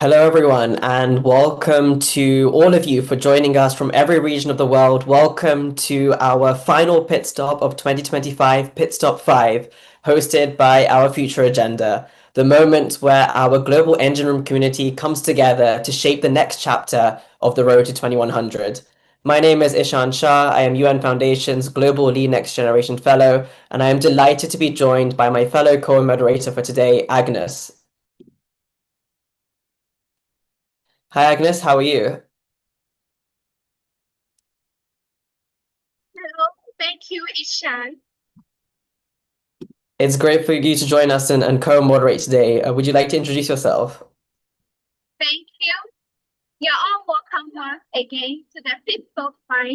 Hello, everyone, and welcome to all of you for joining us from every region of the world. Welcome to our final pit stop of 2025, Pit Stop 5, hosted by our Future Agenda, the moment where our global engine room community comes together to shape the next chapter of the road to 2100. My name is Ishan Shah. I am UN Foundation's Global Lead Next Generation Fellow, and I am delighted to be joined by my fellow co-moderator for today, Agnes. Hi, Agnes, how are you? Hello, thank you, Ishan. It's great for you to join us and co-moderate today. Would you like to introduce yourself? Thank you. You're all welcome once again to the Pitstop 5.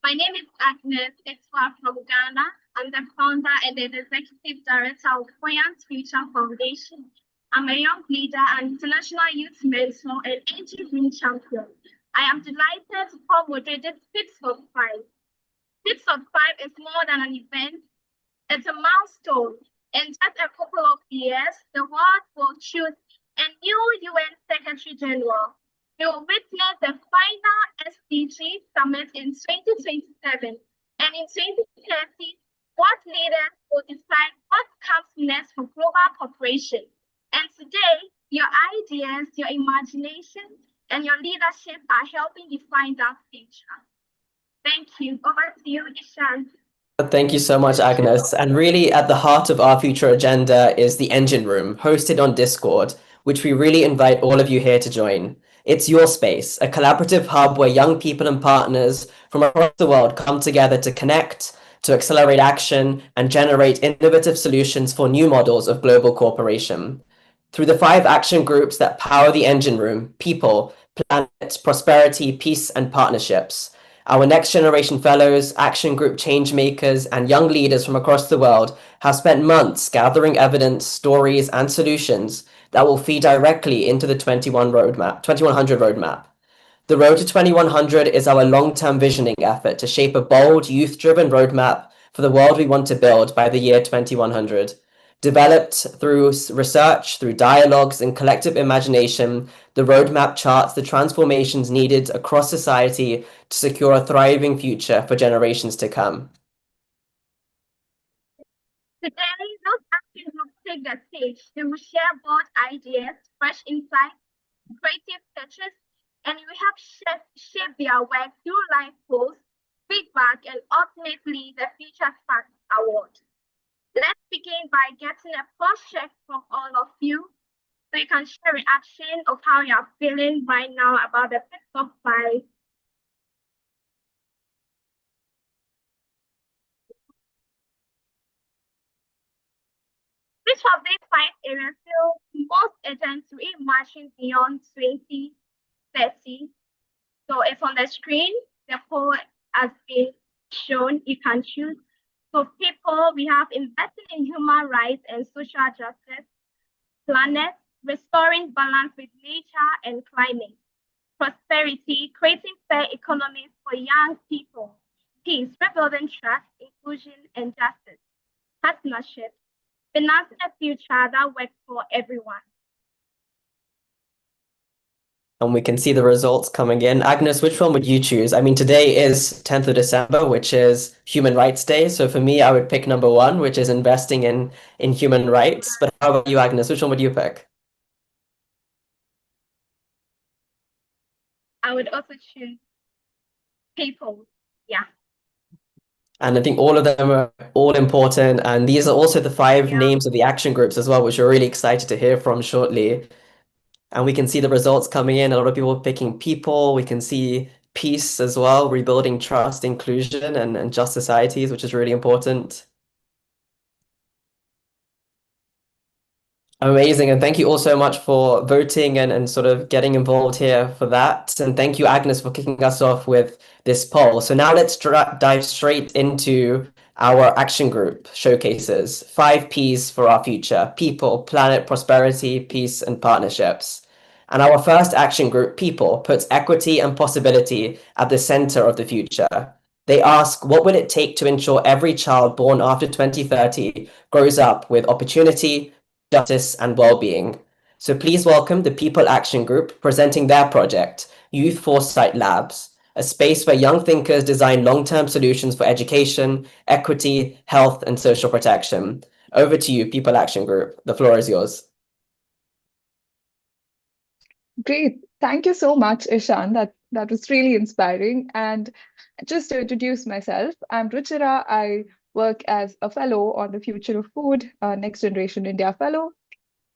My name is Agnes Etwa from Ghana. I'm the founder and the executive director of Buoyant Future Foundation. I'm a young leader and international youth mentor and entry room champion. I am delighted to co-moderate this Pitstop 5. Pitstop 5 is more than an event. It's a milestone. In just a couple of years, the world will choose a new UN Secretary General. We will witness the final SDG summit in 2027. And in 2030, what leaders will decide what comes next for global cooperation. And today, your ideas, your imagination, and your leadership are helping define that future. Thank you. Over to you, Ishan. Thank you so much, Agnes. And really, at the heart of our future agenda is the Engine Room, hosted on Discord, which we really invite all of you here to join. It's your space, a collaborative hub where young people and partners from across the world come together to connect, to accelerate action, and generate innovative solutions for new models of global cooperation. Through the five action groups that power the Engine Room: people, planet, prosperity, peace, and partnerships, our next generation fellows, action group change makers, and young leaders from across the world have spent months gathering evidence, stories, and solutions that will feed directly into the 2100 roadmap. The Road to 2100 is our long-term visioning effort to shape a bold, youth-driven roadmap for the world we want to build by the year 2100. Developed through research, through dialogues, and collective imagination, the roadmap charts the transformations needed across society to secure a thriving future for generations to come. Today, those actions will take the stage. They will share bold ideas, fresh insights, creative touches, and we have shaped their work through live polls, feedback, and ultimately the Future Spark Award. Let's begin by getting a pulse check from all of you so you can share reaction of how you're feeling right now about the Pitstop 5. Which of these five areas feel most urgent to reimagine beyond 2030? So it's on the screen. The poll has been shown. You can choose. So people, we have investing in human rights and social justice, planet, restoring balance with nature and climate, prosperity, creating fair economies for young people, peace, rebuilding trust, inclusion, and justice, partnership, financing a future that works for everyone. And we can see the results coming in. Agnes, which one would you choose? I mean, today is 10th of December, which is Human Rights Day. So for me, I would pick number one, which is investing in human rights. But how about you, Agnes? Which one would you pick? I would also choose people. Yeah. And I think all of them are all important. And these are also the five Yeah. names of the action groups as well, which we're really excited to hear from shortly. And we can see the results coming in. A lot of people picking people. We can see peace as well, rebuilding trust, inclusion, and just societies, which is really important. Amazing. And thank you all so much for voting and sort of getting involved here for that. And thank you, Agnes, for kicking us off with this poll. So now let's dive straight into our action group showcases. Five P's for our future: people, planet, prosperity, peace, and partnerships. And our first action group, people, puts equity and possibility at the center of the future. They ask, what will it take to ensure every child born after 2030 grows up with opportunity, justice, and well-being? So please welcome the People Action Group presenting their project, Youth Foresight Labs, a space where young thinkers design long-term solutions for education, equity, health, and social protection. Over to you, People Action Group. The floor is yours. Great. Thank you so much, Ishan. That was really inspiring. And just to introduce myself, I'm Ruchira. I work as a fellow on the Future of Food, Next Generation India Fellow,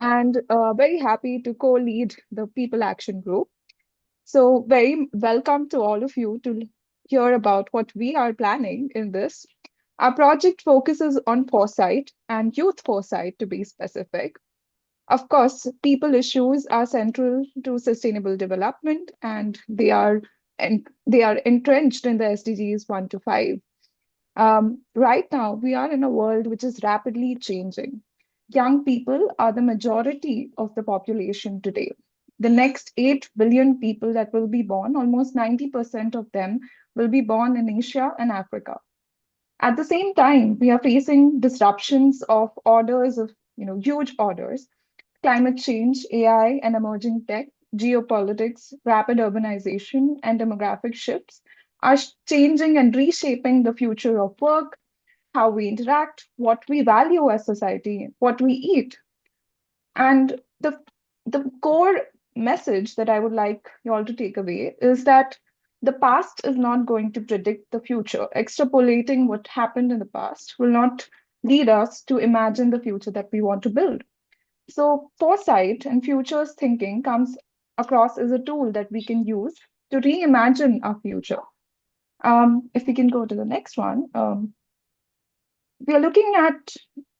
and very happy to co-lead the People Action Group. So very welcome to all of you to hear about what we are planning in this. Our project focuses on foresight and youth foresight to be specific. Of course, people issues are central to sustainable development, and they are entrenched in the SDGs 1 to 5. Right now, we are in a world which is rapidly changing. Young people are the majority of the population today. The next 8 billion people that will be born, almost 90% of them will be born in Asia and Africa. At the same time, we are facing disruptions of orders of, huge orders. Climate change, AI and emerging tech, geopolitics, rapid urbanization, and demographic shifts are changing and reshaping the future of work, how we interact, what we value as society, what we eat. And the core message that I would like you all to take away is that the past is not going to predict the future. Extrapolating what happened in the past will not lead us to imagine the future that we want to build. So, foresight and futures thinking comes across as a tool that we can use to reimagine our future. If we can go to the next one, we are looking at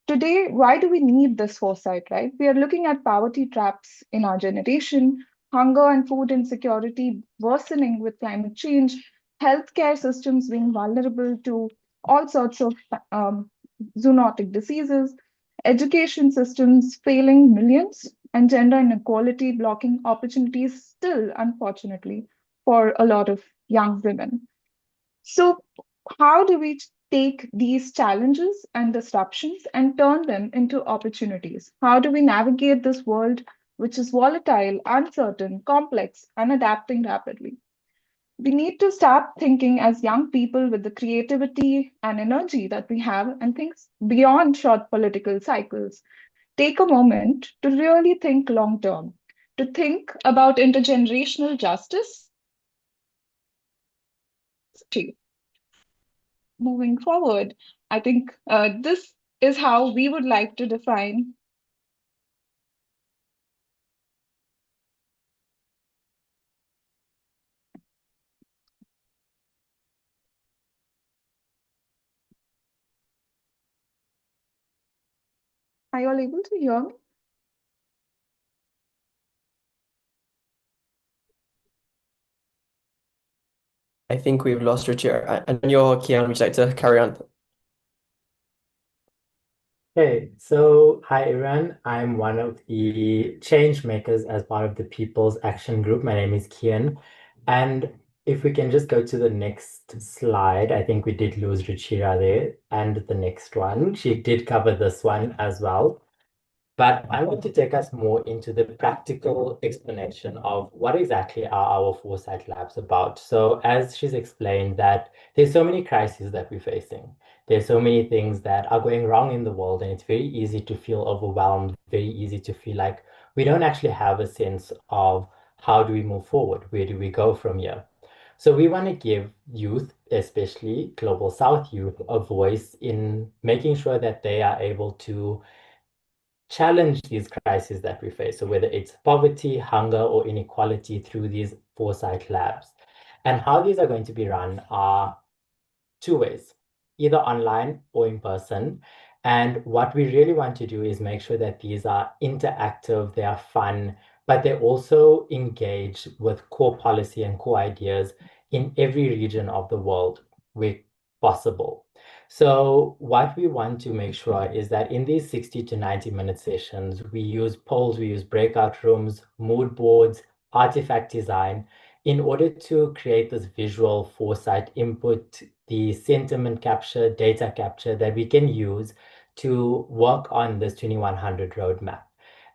today, why do we need this foresight, right? We are looking at poverty traps in our generation, hunger and food insecurity worsening with climate change, healthcare systems being vulnerable to all sorts of um, zoonotic diseases, education systems failing millions, and gender inequality blocking opportunities still, unfortunately, for a lot of young women. So, how do we take these challenges and disruptions and turn them into opportunities? How do we navigate this world which is volatile, uncertain, complex, and adapting rapidly? We need to start thinking as young people with the creativity and energy that we have and think beyond short political cycles. Take a moment to really think long term, to think about intergenerational justice. Moving forward, I think this is how we would like to define. Are you all able to hear me? I think we've lost Richard. And you're Kian, would you like to carry on? Hey, so hi everyone. I'm one of the change makers as part of the People's Action Group. My name is Kian. And if we can just go to the next slide, I think we did lose Ruchira there. And the next one, she did cover this one as well. But I want to take us more into the practical explanation of what exactly are our foresight labs about. So as she's explained that there's so many crises that we're facing. There's so many things that are going wrong in the world, and it's very easy to feel overwhelmed, very easy to feel like we don't actually have a sense of how do we move forward? Where do we go from here? So we want to give youth, especially Global South youth, a voice in making sure that they are able to challenge these crises that we face. So whether it's poverty, hunger, or inequality through these foresight labs. And how these are going to be run are two ways, either online or in person. And what we really want to do is make sure that these are interactive, they are fun, but they also engage with core policy and core ideas in every region of the world where possible. So what we want to make sure is that in these 60 to 90-minute sessions, we use polls, we use breakout rooms, mood boards, artifact design, in order to create this visual foresight input, the sentiment capture, data capture that we can use to work on this 2100 roadmap.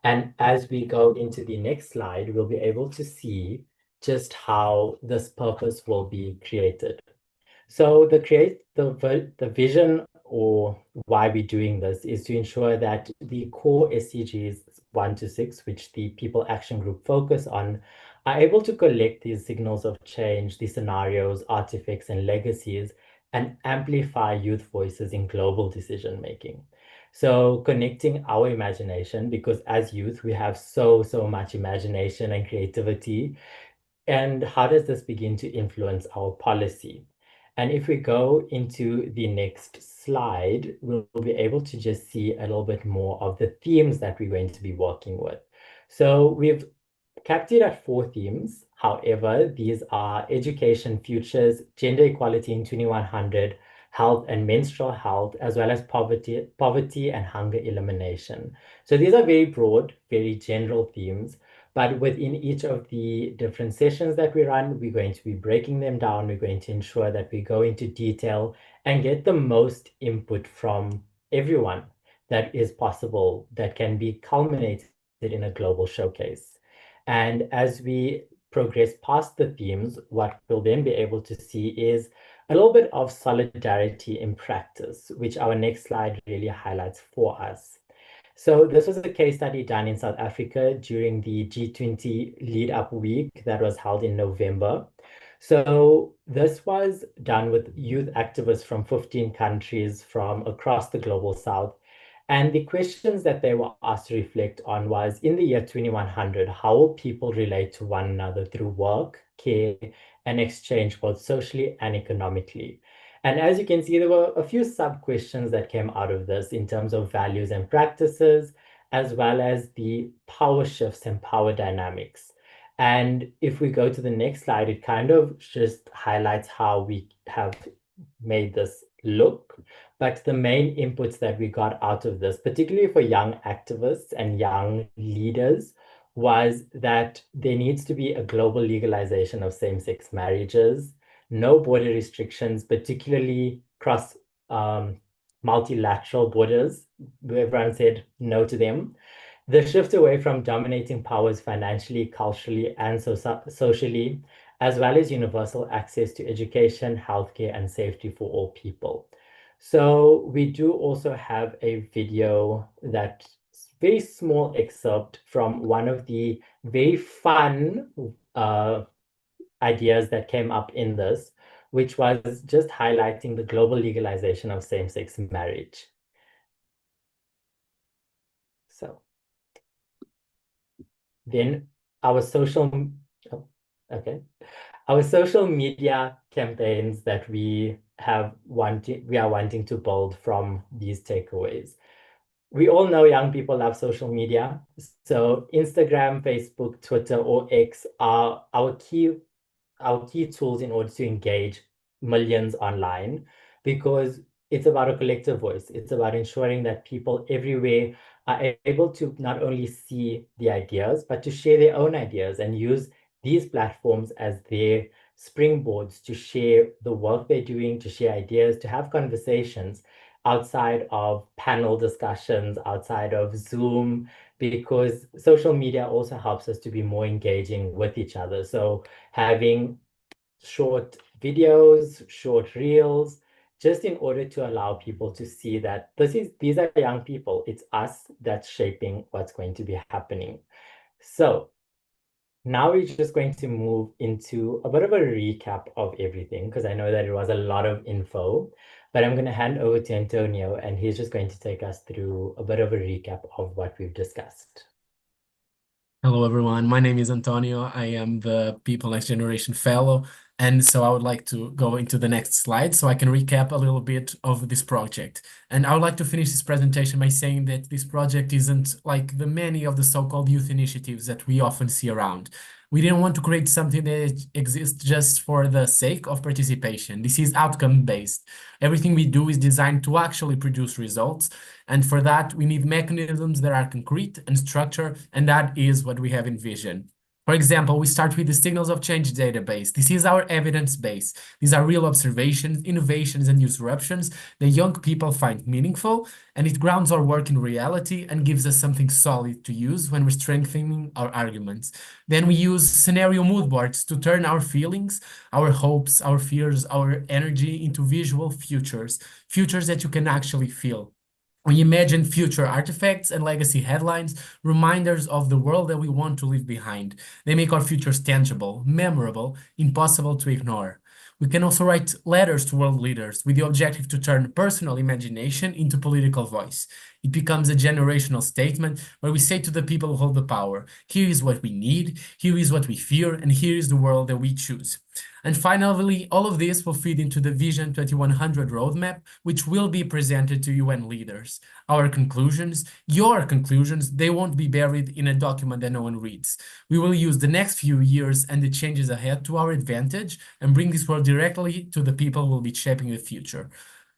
And as we go into the next slide, we'll be able to see just how this purpose will be created. So the vision, or why we're doing this, is to ensure that the core SDGs 1 to 6, which the People Action Group focus on, are able to collect these signals of change, these scenarios, artifacts, and legacies, and amplify youth voices in global decision making. So connecting our imagination, because as youth, we have so much imagination and creativity. And how does this begin to influence our policy? And if we go into the next slide, we'll be able to just see a little bit more of the themes that we're going to be working with. So we've capped it at 4 themes. However, these are education futures, gender equality in 2100, health and menstrual health, as well as poverty and hunger elimination. So these are very broad, very general themes. But within each of the different sessions that we run, we're going to be breaking them down. We're going to ensure that we go into detail and get the most input from everyone that is possible, that can be culminated in a global showcase. And as we progress past the themes, what we'll then be able to see is a little bit of solidarity in practice, which our next slide really highlights for us. So this was a case study done in South Africa during the G20 lead-up week that was held in November. So this was done with youth activists from 15 countries from across the global South. And the questions that they were asked to reflect on was, in the year 2100, how will people relate to one another through work, care, and exchange, both socially and economically? And as you can see, there were a few sub-questions that came out of this in terms of values and practices, as well as the power shifts and power dynamics. And if we go to the next slide, it kind of just highlights how we have made this look. But the main inputs that we got out of this, particularly for young activists and young leaders, was that there needs to be a global legalization of same-sex marriages, no border restrictions, particularly cross multilateral borders. Everyone said no to them. The shift away from dominating powers financially, culturally, and socially, as well as universal access to education, healthcare, and safety for all people. So we do also have a video that's very small excerpt from one of the very fun ideas that came up in this, which was just highlighting the global legalization of same-sex marriage. So then our social media campaigns that we are wanting to build from these takeaways. We all know young people love social media. So Instagram, Facebook, Twitter, or X are our key tools in order to engage millions online, because it's about a collective voice. It's about ensuring that people everywhere are able to not only see the ideas, but to share their own ideas and use these platforms as their springboards to share the work they're doing, to share ideas, to have conversations outside of panel discussions, outside of Zoom, because social media also helps us to be more engaging with each other. So having short videos, short reels, just in order to allow people to see that these are young people. It's us that's shaping what's going to be happening. So now we're just going to move into a bit of a recap of everything, because I know that it was a lot of info, but I'm going to hand over to Antonio, and he's just going to take us through a bit of a recap of what we've discussed. Hello, everyone. My name is Antonio. I am the People Next Generation Fellow. And so I would like to go into the next slide so I can recap a little bit of this project. And I would like to finish this presentation by saying that this project isn't like the many of the so-called youth initiatives that we often see around. We didn't want to create something that exists just for the sake of participation. This is outcome-based. Everything we do is designed to actually produce results. And for that, we need mechanisms that are concrete and structured, and that is what we have envisioned. For example, we start with the Signals of Change database. This is our evidence base. These are real observations, innovations, and disruptions that young people find meaningful, and it grounds our work in reality and gives us something solid to use when we're strengthening our arguments. Then we use scenario mood boards to turn our feelings, our hopes, our fears, our energy into visual futures, futures that you can actually feel. We imagine future artifacts and legacy headlines, reminders of the world that we want to leave behind. They make our futures tangible, memorable, impossible to ignore. We can also write letters to world leaders with the objective to turn personal imagination into political voice. It becomes a generational statement where we say to the people who hold the power, here is what we need, here is what we fear, and here is the world that we choose. And finally, all of this will feed into the Vision 2100 roadmap, which will be presented to UN leaders. Our conclusions, your conclusions, they won't be buried in a document that no one reads. We will use the next few years and the changes ahead to our advantage and bring this world directly to the people who will be shaping the future.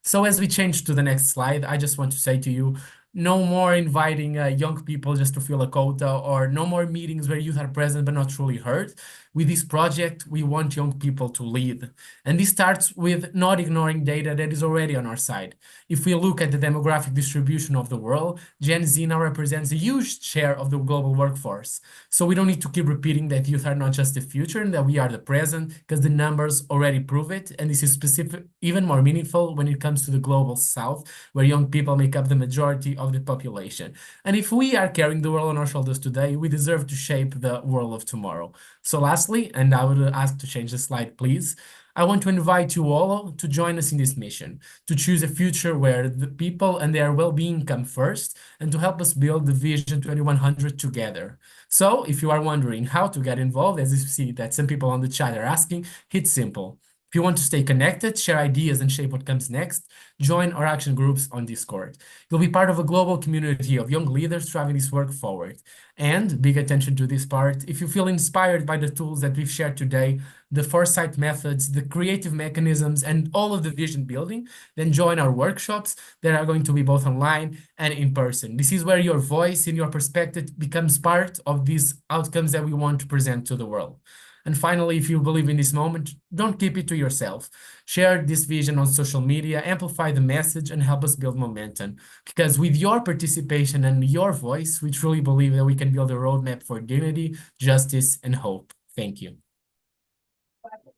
So as we change to the next slide, I just want to say to you, no more inviting young people just to fill a quota, or no more meetings where youth are present but not truly heard. With this project, we want young people to lead. And this starts with not ignoring data that is already on our side. If we look at the demographic distribution of the world, Gen Z now represents a huge share of the global workforce. So we don't need to keep repeating that youth are not just the future and that we are the present, because the numbers already prove it. And this is specific, even more meaningful when it comes to the global south, where young people make up the majority of the population. And if we are carrying the world on our shoulders today, we deserve to shape the world of tomorrow. So lastly, and I would ask to change the slide, please, I want to invite you all to join us in this mission, to choose a future where the people and their well-being come first, and to help us build the Vision 2100 together. So if you are wondering how to get involved, as you see that some people on the chat are asking, it's simple. If you want to stay connected, share ideas, and shape what comes next, join our action groups on Discord. You'll be part of a global community of young leaders driving this work forward. And big attention to this part, if you feel inspired by the tools that we've shared today, the foresight methods, the creative mechanisms, and all of the vision building, then join our workshops that are going to be both online and in person. This is where your voice and your perspective becomes part of these outcomes that we want to present to the world. And finally, if you believe in this moment, don't keep it to yourself. Share this vision on social media, amplify the message, and help us build momentum. Because with your participation and your voice, we truly believe that we can build a roadmap for dignity, justice, and hope. Thank you.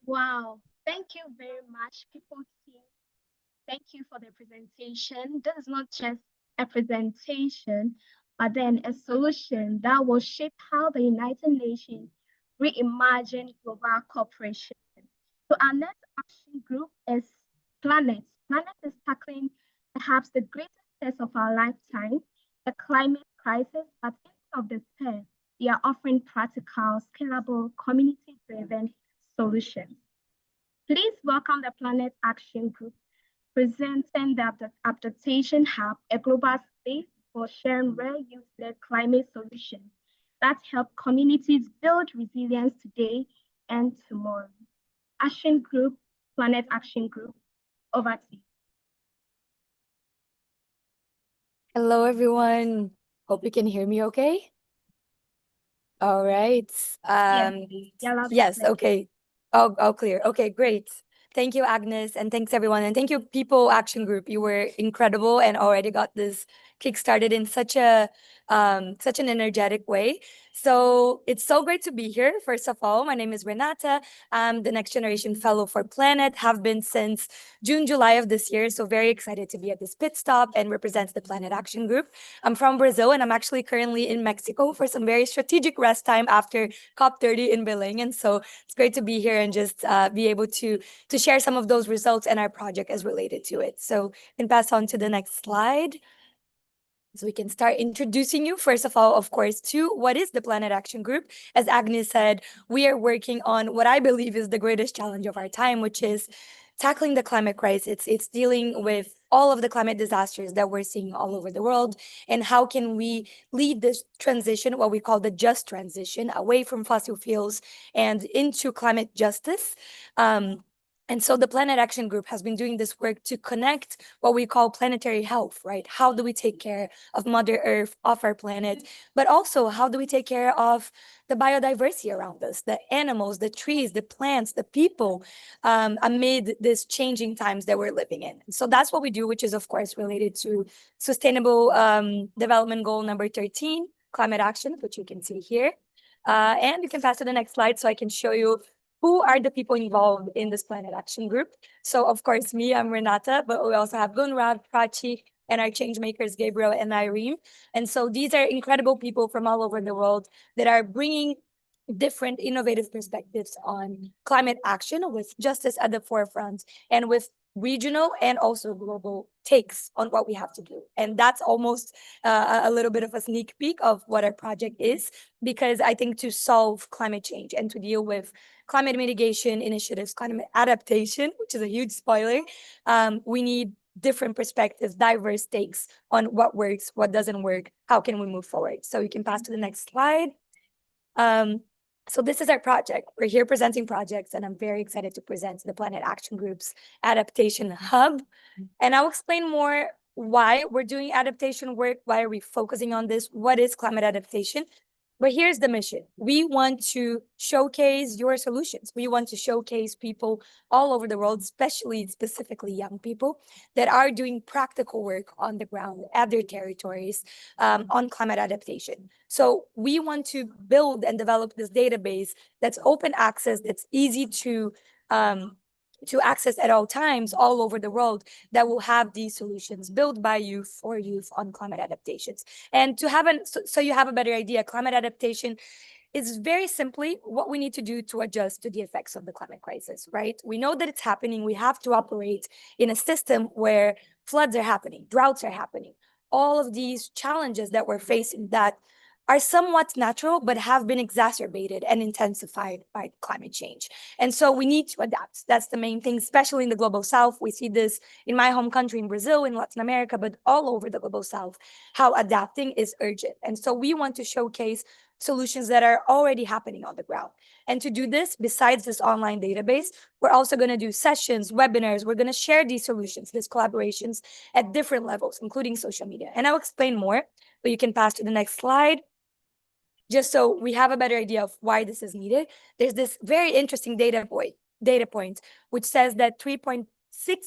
Wow, thank you very much, people team. Thank you for the presentation. This is not just a presentation, but then a solution that will shape how the United Nations reimagine global cooperation. So our next action group is Planet. Planet is tackling perhaps the greatest test of our lifetime, the climate crisis, but instead of despair, we are offering practical, scalable, community-driven solutions. Please welcome the Planet Action Group, presenting the Adaptation Hub, a global space for sharing rare youth-led climate solutions that help communities build resilience today and tomorrow. Action Group, Planet Action Group, over to you. Hello, everyone. Hope you can hear me okay. All right. Yes, okay. All clear. Okay, great. Thank you, Agnes, and thanks everyone. And thank you, People Action Group. You were incredible and already got this kick-started in such an energetic way. So it's so great to be here. First of all, my name is Renata. I'm the Next Generation Fellow for Planet, have been since June, July of this year. So very excited to be at this pit stop and represent the Planet Action Group. I'm from Brazil and I'm actually currently in Mexico for some very strategic rest time after COP30 in Belém. And so it's great to be here and just be able to share some of those results and our project as related to it. So we can pass on to the next slide. So we can start introducing you, first of all, of course, to what is the Planet Action Group. As Agnes said, we are working on what I believe is the greatest challenge of our time, which is tackling the climate crisis. It's dealing with all of the climate disasters that we're seeing all over the world, and how can we lead this transition, what we call the just transition, away from fossil fuels and into climate justice. And so the Planet Action Group has been doing this work to connect what we call planetary health, right? How do we take care of Mother Earth, of our planet? But also, how do we take care of the biodiversity around us, the animals, the trees, the plants, the people, amid these changing times that we're living in? So that's what we do, which is, of course, related to Sustainable Development Goal number 13, climate action, which you can see here. And you can pass to the next slide so I can show you who are the people involved in this Planet Action Group. So of course, me, I'm Renata, but we also have Gunrad, Prachi, and our change makers, Gabriel and Irene. And so these are incredible people from all over the world that are bringing different innovative perspectives on climate action with justice at the forefront and with regional and also global takes on what we have to do. And that's almost a little bit of a sneak peek of what our project is, because I think to solve climate change and to deal with climate mitigation initiatives, climate adaptation, which is a huge spoiler, we need different perspectives, diverse takes on what works, what doesn't work, how can we move forward. So you can pass to the next slide. So this is our project. We're here presenting projects, and I'm very excited to present the Planet Action Group's Adaptation Hub. And I'll explain more why we're doing adaptation work, why are we focusing on this, what is climate adaptation. But here's the mission. We want to showcase your solutions. We want to showcase people all over the world, specifically young people, that are doing practical work on the ground at their territories on climate adaptation. So we want to build and develop this database that's open access, that's easy to access at all times all over the world, that will have these solutions built by youth for youth on climate adaptations. And to have so you have a better idea, climate adaptation is very simply what we need to do to adjust to the effects of the climate crisis, right? We know that it's happening. We have to operate in a system where floods are happening, droughts are happening, all of these challenges that we're facing that are somewhat natural, but have been exacerbated and intensified by climate change. And so we need to adapt. That's the main thing, especially in the global south. We see this in my home country, in Brazil, in Latin America, but all over the global south, how adapting is urgent. And so we want to showcase solutions that are already happening on the ground. And to do this, besides this online database, we're also going to do sessions, webinars. We're going to share these solutions, these collaborations at different levels, including social media. And I'll explain more, but you can pass to the next slide. Just so we have a better idea of why this is needed, there's this very interesting data point, which says that 3.6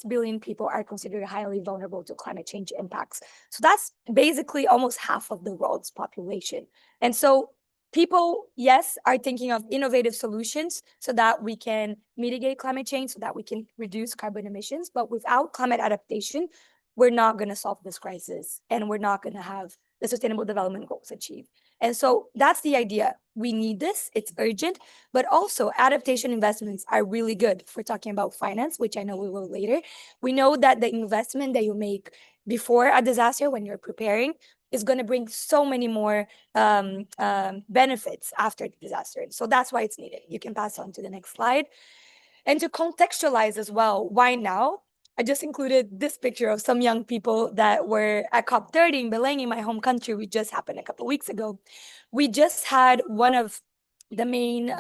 billion people are considered highly vulnerable to climate change impacts. So that's basically almost half of the world's population. And so people, yes, are thinking of innovative solutions so that we can mitigate climate change, so that we can reduce carbon emissions. But without climate adaptation, we're not going to solve this crisis, and we're not going to have the Sustainable Development Goals achieved. And so that's the idea. We need this, it's urgent, but also adaptation investments are really good. If we're talking about finance, which I know we will later, we know that the investment that you make before a disaster, when you're preparing, is going to bring so many more benefits after the disaster. So that's why it's needed. You can pass on to the next slide. And to contextualize as well, why now? I just included this picture of some young people that were at COP30 in Belém, in my home country, which just happened a couple of weeks ago. We just had one of the main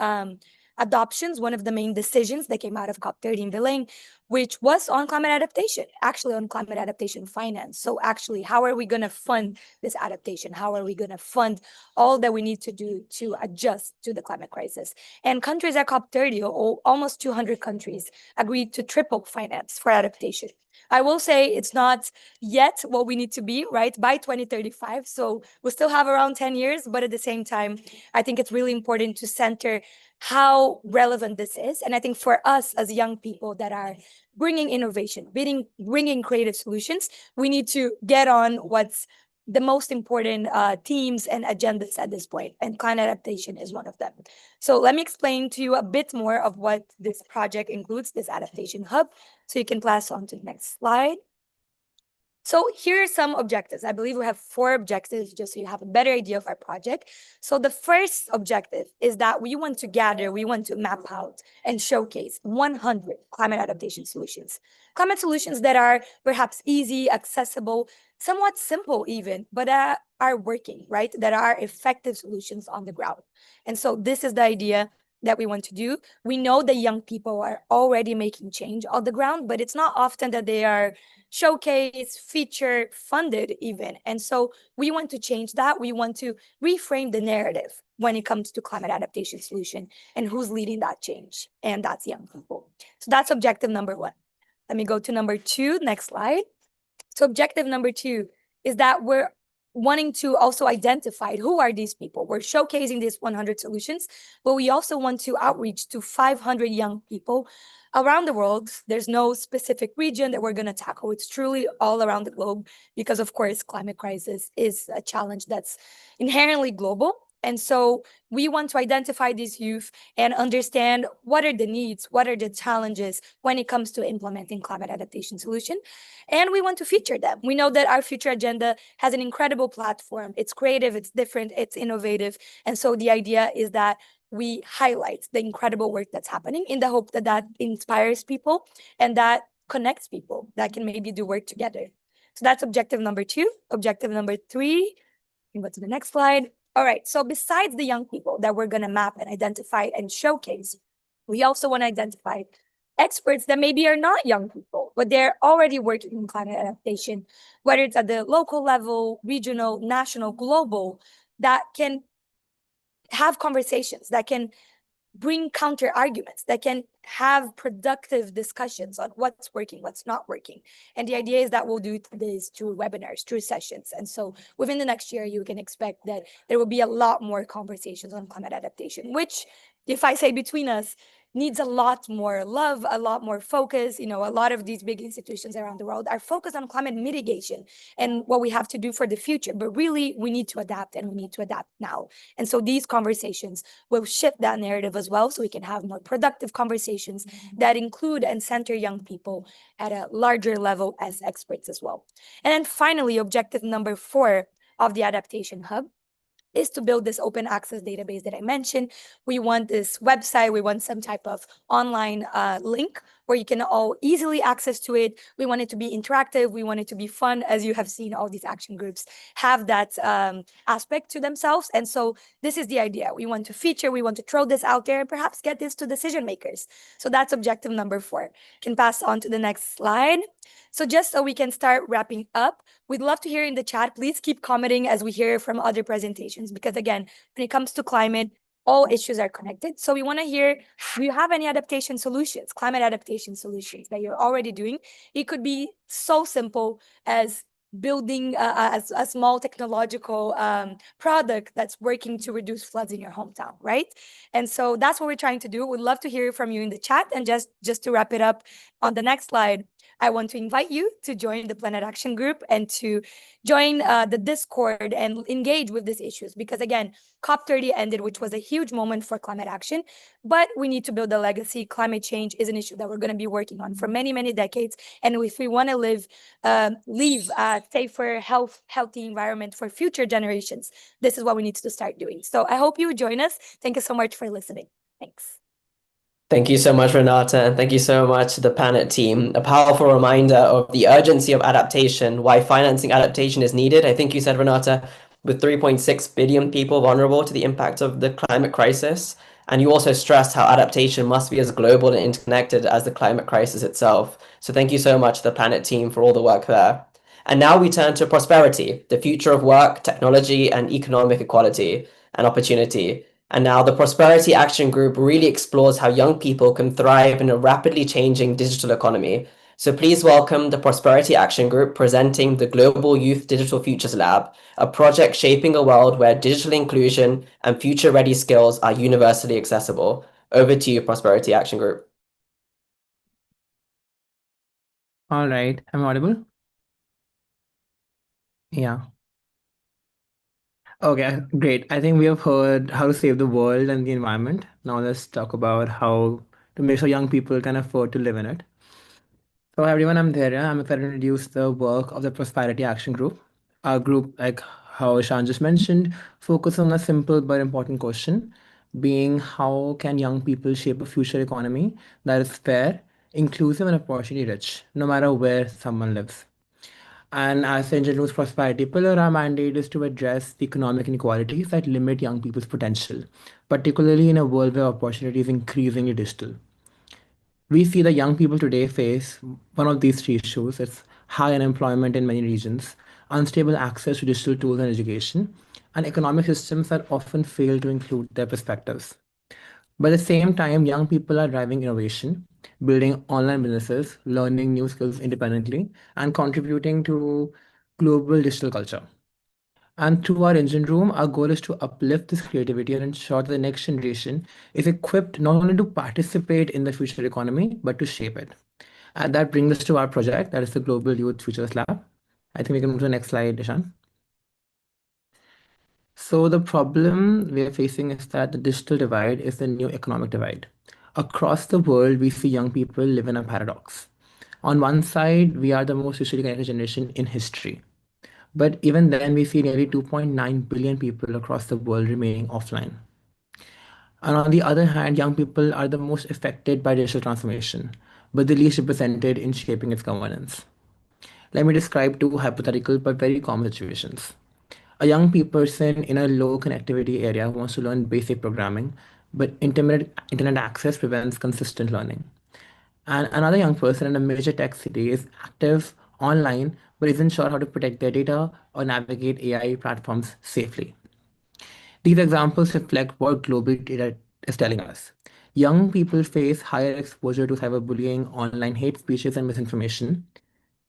adoptions, one of the main decisions that came out of COP30 in Belém, which was on climate adaptation, actually on climate adaptation finance. So actually, how are we going to fund this adaptation? How are we going to fund all that we need to do to adjust to the climate crisis? And countries at COP30, almost 200 countries, agreed to triple finance for adaptation. I will say it's not yet what we need to be, right, by 2035. So we still have around 10 years, but at the same time, I think it's really important to center how relevant this is. And I think for us as young people that are bringing innovation, bringing creative solutions, we need to get on what's the most important themes and agendas at this point, and climate adaptation is one of them. So let me explain to you a bit more of what this project includes, this adaptation hub, so you can pass on to the next slide. So here are some objectives. I believe we have 4 objectives, just so you have a better idea of our project. So the first objective is that we want to map out and showcase 100 climate adaptation solutions. Climate solutions that are perhaps easy, accessible, somewhat simple even, but are working, right? That are effective solutions on the ground. And so this is the idea that we want to do. We know that young people are already making change on the ground, but it's not often that they are showcased, featured, funded even. And so we want to change that. We want to reframe the narrative when it comes to climate adaptation solution and who's leading that change. And that's young people. So that's objective number one. Let me go to number two, next slide. So objective number two is that we're wanting to also identify who are these people. We're showcasing these 100 solutions, but we also want to outreach to 500 young people around the world. There's no specific region that we're going to tackle. It's truly all around the globe because, of course, climate crisis is a challenge that's inherently global. And so we want to identify these youth and understand what are the needs, what are the challenges when it comes to implementing climate adaptation solution. And we want to feature them. We know that our future agenda has an incredible platform. It's creative, it's different, it's innovative. And so the idea is that we highlight the incredible work that's happening in the hope that that inspires people and that connects people that can maybe do work together. So that's objective number two. Objective number three, you can go to the next slide. All right, so besides the young people that we're going to map and identify and showcase, we also want to identify experts that maybe are not young people, but they're already working in climate adaptation, whether it's at the local level, regional, national, global, that can have conversations, that can bring counter arguments, that can have productive discussions on what's working, what's not working. And the idea is that we'll do this through webinars, through sessions. And so within the next year, you can expect that there will be a lot more conversations on climate adaptation, which, if I say between us, needs a lot more love, a lot more focus. You know, a lot of these big institutions around the world are focused on climate mitigation and what we have to do for the future. But really, we need to adapt, and we need to adapt now. And so these conversations will shift that narrative as well, so we can have more productive conversations that include and center young people at a larger level as experts as well. And then finally, objective number 4 of the Adaptation Hub is to build this open access database that I mentioned. We want this website, we want some type of online link where you can all easily access to it. We want it to be interactive. We want it to be fun. As you have seen, all these action groups have that aspect to themselves. And so this is the idea. We want to feature, we want to throw this out there and perhaps get this to decision makers. So that's objective number 4. Can pass on to the next slide. So just so we can start wrapping up, we'd love to hear in the chat. Please keep commenting as we hear from other presentations, because again, when it comes to climate, all issues are connected. So we want to hear, do you have any adaptation solutions, climate adaptation solutions that you're already doing? It could be so simple as building a small technological product that's working to reduce floods in your hometown, right? And so that's what we're trying to do. We'd love to hear from you in the chat. And just to wrap it up on the next slide, I want to invite you to join the Planet Action Group and to join the Discord and engage with these issues. Because again, COP30 ended, which was a huge moment for climate action, but we need to build a legacy. Climate change is an issue that we're going to be working on for many, many decades. And if we want to leave a safer, healthy environment for future generations, this is what we need to start doing. So I hope you join us. Thank you so much for listening. Thanks. Thank you so much, Renata, and thank you so much to the Planet team. A powerful reminder of the urgency of adaptation, why financing adaptation is needed. I think you said, Renata, with 3.6 billion people vulnerable to the impact of the climate crisis. And you also stressed how adaptation must be as global and interconnected as the climate crisis itself. So thank you so much to the Planet team for all the work there. And now we turn to prosperity, the future of work, technology, and economic equality and opportunity. And now the Prosperity Action Group really explores how young people can thrive in a rapidly changing digital economy. So please welcome the Prosperity Action Group presenting the Global Youth Digital Futures Lab, a project shaping a world where digital inclusion and future-ready skills are universally accessible. Over to you, Prosperity Action Group. All right, I'm audible? Yeah. Okay, great. I think we have heard how to save the world and the environment. Now let's talk about how to make sure young people can afford to live in it. So everyone, I'm there. I'm excited to introduce the work of the Prosperity Action Group. Our group, like how Ishan just mentioned, focus on a simple but important question, being how can young people shape a future economy that is fair, inclusive, and opportunity rich, no matter where someone lives. And as the Engine Room's prosperity pillar, our mandate is to address the economic inequalities that limit young people's potential, particularly in a world where opportunity is increasingly digital. We see that young people today face one of these three issues. It's high unemployment in many regions, unstable access to digital tools and education, and economic systems that often fail to include their perspectives. But at the same time, young people are driving innovation, building online businesses, learning new skills independently, and contributing to global digital culture. And through our engine room, our goal is to uplift this creativity and ensure that the next generation is equipped not only to participate in the future economy, but to shape it. And that brings us to our project, that is the Global Youth Futures Lab. I think we can move to the next slide, Ishan. So the problem we are facing is that the digital divide is the new economic divide. Across the world, we see young people live in a paradox. On one side, we are the most socially connected generation in history. But even then, we see nearly 2.9 billion people across the world remaining offline. And on the other hand, young people are the most affected by digital transformation, but the least represented in shaping its governance. Let me describe two hypothetical but very common situations. A young person in a low connectivity area wants to learn basic programming, but internet access prevents consistent learning. And another young person in a major tech city is active online but isn't sure how to protect their data or navigate AI platforms safely. These examples reflect what global data is telling us. Young people face higher exposure to cyberbullying, online hate speeches, and misinformation.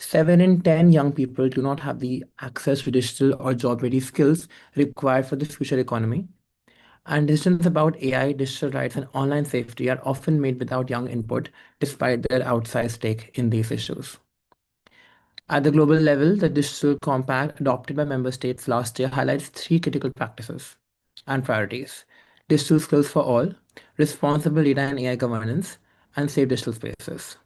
7 in 10 young people do not have the access to digital or job ready skills required for the future economy. And decisions about AI, digital rights, and online safety are often made without young input, despite their outsized stake in these issues. At the global level, the Digital Compact adopted by member states last year highlights three critical practices and priorities: digital skills for all, responsible data and AI governance, and safe digital spaces.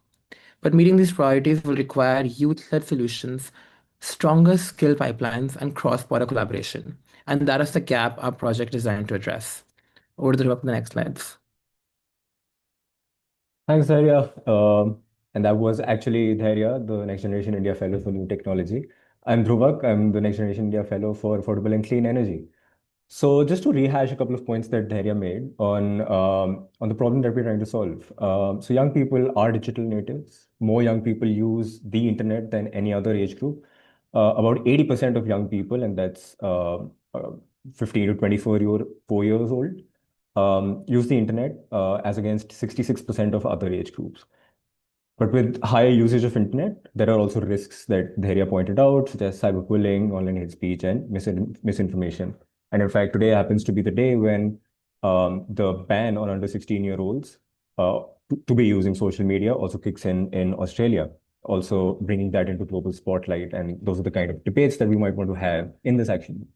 But meeting these priorities will require youth led solutions, stronger skill pipelines, and cross border collaboration. And that is the gap our project is designed to address. Over to the next slides. Thanks, Dhairya. And that was actually Dhairya, the Next Generation India Fellow for New Technology. I'm Dhruvak. I'm the Next Generation India Fellow for Affordable and Clean Energy. So just to rehash a couple of points that Dhairya made on the problem that we're trying to solve. So young people are digital natives. More young people use the internet than any other age group. About 80% of young people, and that's 15 to 4 years old, use the internet as against 66% of other age groups. But with higher usage of internet, there are also risks that Dhairya pointed out, such as cyberbullying, online hate speech, and misinformation. And in fact, today happens to be the day when the ban on under 16-year-olds to be using social media also kicks in Australia, also bringing that into global spotlight. And those are the kind of debates that we might want to have in this action.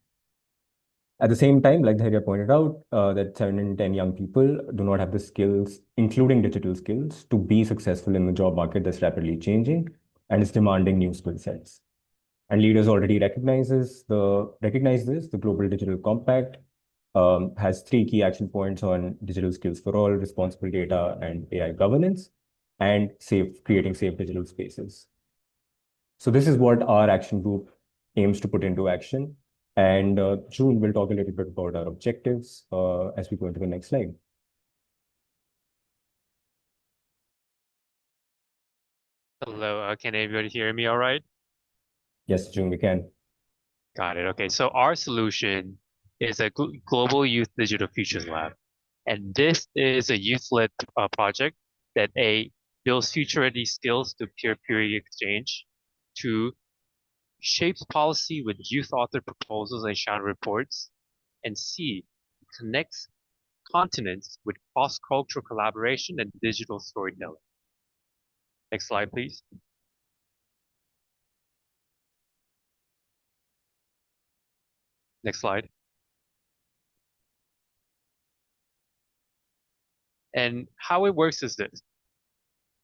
At the same time, like Dhairya pointed out, that 7 in 10 young people do not have the skills, including digital skills, to be successful in the job market that's rapidly changing and is demanding new skill sets. And leaders already recognize this. The Global Digital Compact has 3 key action points on digital skills for all, responsible data and AI governance, and creating safe digital spaces. So this is what our action group aims to put into action. And June will talk a little bit about our objectives as we go into the next slide. Hello, can everybody hear me all right? Yes, June, we can. Got it. Okay, so our solution is a Global Youth Digital Futures Lab. And this is a youth-led project that A, builds future-ready skills to peer-to-peer exchange, 2, shapes policy with youth-authored proposals and shadow reports, and C, connects continents with cross-cultural collaboration and digital storytelling. Next slide, please. Next slide. And how it works is this.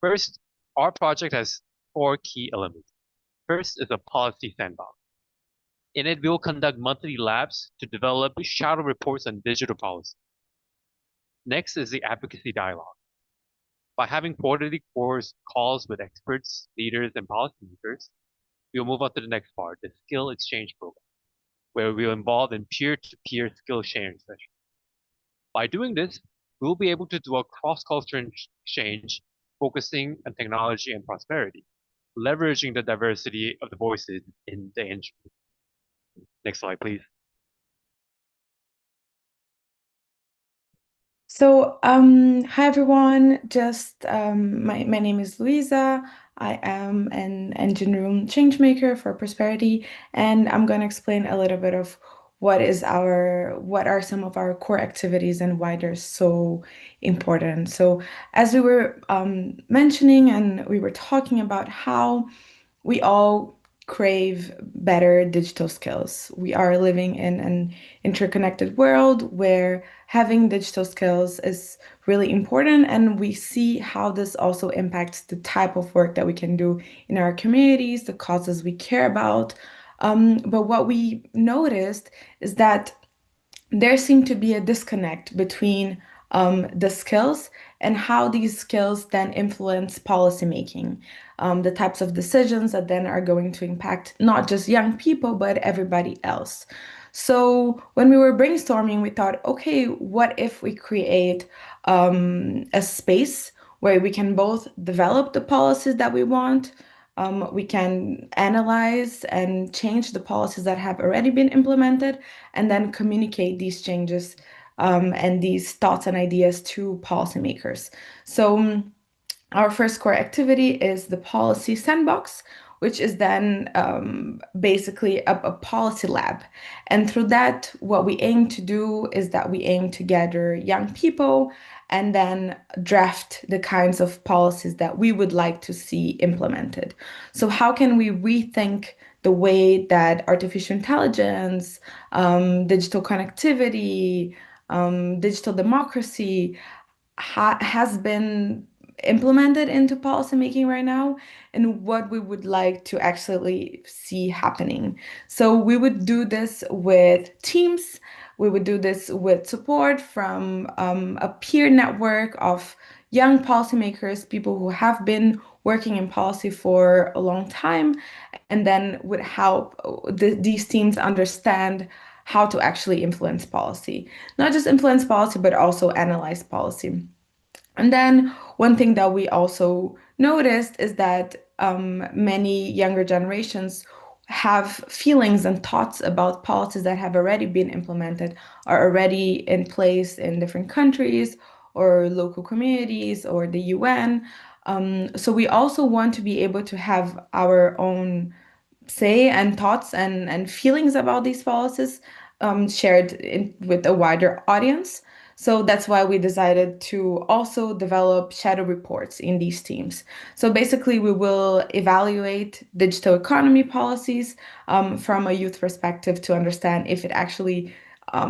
First, our project has 4 key elements. First is a policy sandbox. In it, we will conduct monthly labs to develop shadow reports on digital policy. Next is the advocacy dialogue. By having quarterly calls with experts, leaders, and policymakers, we'll move on to the next part, the skill exchange program, where we'll involve in peer-to-peer skill sharing sessions. By doing this, we'll be able to do a cross-cultural exchange focusing on technology and prosperity, leveraging the diversity of the voices in the industry. Next slide, please. So, hi everyone. My name is Luisa. I am an engine room change maker for prosperity, and I'm going to explain a little bit of what are some of our core activities and why they're so important. So, as we were mentioning, and we were talking about how we all crave better digital skills. We are living in an interconnected world where having digital skills is really important, and we see how this also impacts the type of work that we can do in our communities, the causes we care about. But what we noticed is that there seemed to be a disconnect between the skills and how these skills then influence policymaking, the types of decisions that then are going to impact not just young people, but everybody else. So when we were brainstorming, we thought, okay, what if we create a space where we can both develop the policies that we want, we can analyze and change the policies that have already been implemented, and then communicate these changes and these thoughts and ideas to policymakers. So our first core activity is the policy sandbox, which is then basically a policy lab. And through that, what we aim to do is that we aim to gather young people and then draft the kinds of policies that we would like to see implemented. So how can we rethink the way that artificial intelligence, digital connectivity, digital democracy has been implemented into policymaking right now, and what we would like to actually see happening. So we would do this with teams. We would do this with support from a peer network of young policymakers, people who have been working in policy for a long time, and then would help these teams understand how to actually influence policy. Not just influence policy, but also analyze policy. And then one thing that we also noticed is that many younger generations have feelings and thoughts about policies that have already been implemented, are already in place in different countries or local communities or the UN. So we also want to be able to have our own say and thoughts and feelings about these policies shared with a wider audience. So that's why we decided to also develop shadow reports in these teams. So basically, we will evaluate digital economy policies from a youth perspective to understand if it actually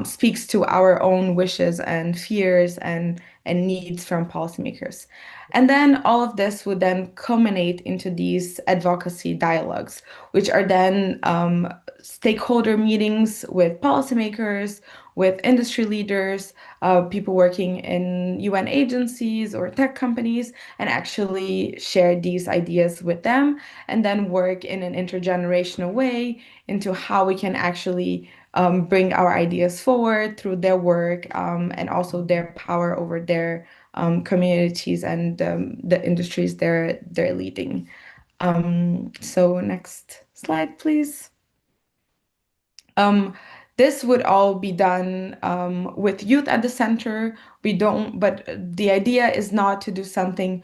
speaks to our own wishes and fears and needs from policymakers. And then all of this would then culminate into these advocacy dialogues, which are then stakeholder meetings with policymakers, with industry leaders, people working in UN agencies or tech companies, and actually share these ideas with them, and then work in an intergenerational way into how we can actually bring our ideas forward through their work and also their power over their communities and the industries they're leading. So next slide, please. This would all be done with youth at the center. But the idea is not to do something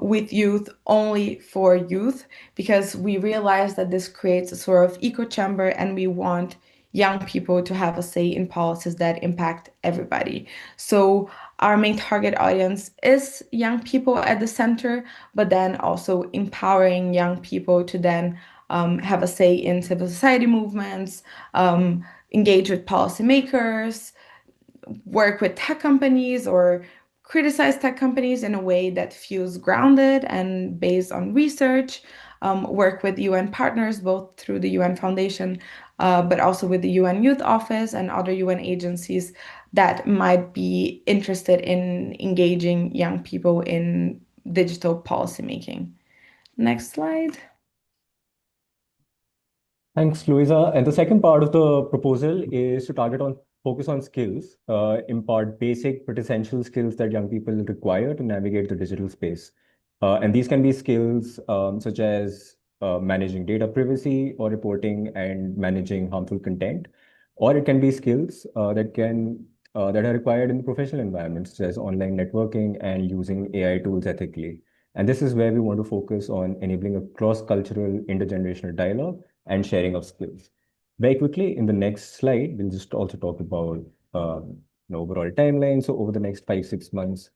with youth only for youth, because we realize that this creates a sort of echo chamber, and we want young people to have a say in policies that impact everybody. So our main target audience is young people at the center, but then also empowering young people to then have a say in civil society movements, engage with policymakers, work with tech companies or criticize tech companies in a way that feels grounded and based on research, work with UN partners, both through the UN Foundation, but also with the UN Youth Office and other UN agencies that might be interested in engaging young people in digital policymaking. Next slide. Thanks, Louisa. And the second part of the proposal is to focus on skills, impart basic but essential skills that young people require to navigate the digital space. And these can be skills such as managing data privacy or reporting and managing harmful content, or it can be skills that are required in professional environments, such as online networking and using AI tools ethically. And this is where we want to focus on enabling a cross-cultural, intergenerational dialogue and sharing of skills. Very quickly, in the next slide, we'll just also talk about the overall timeline. So over the next 5, 6 months,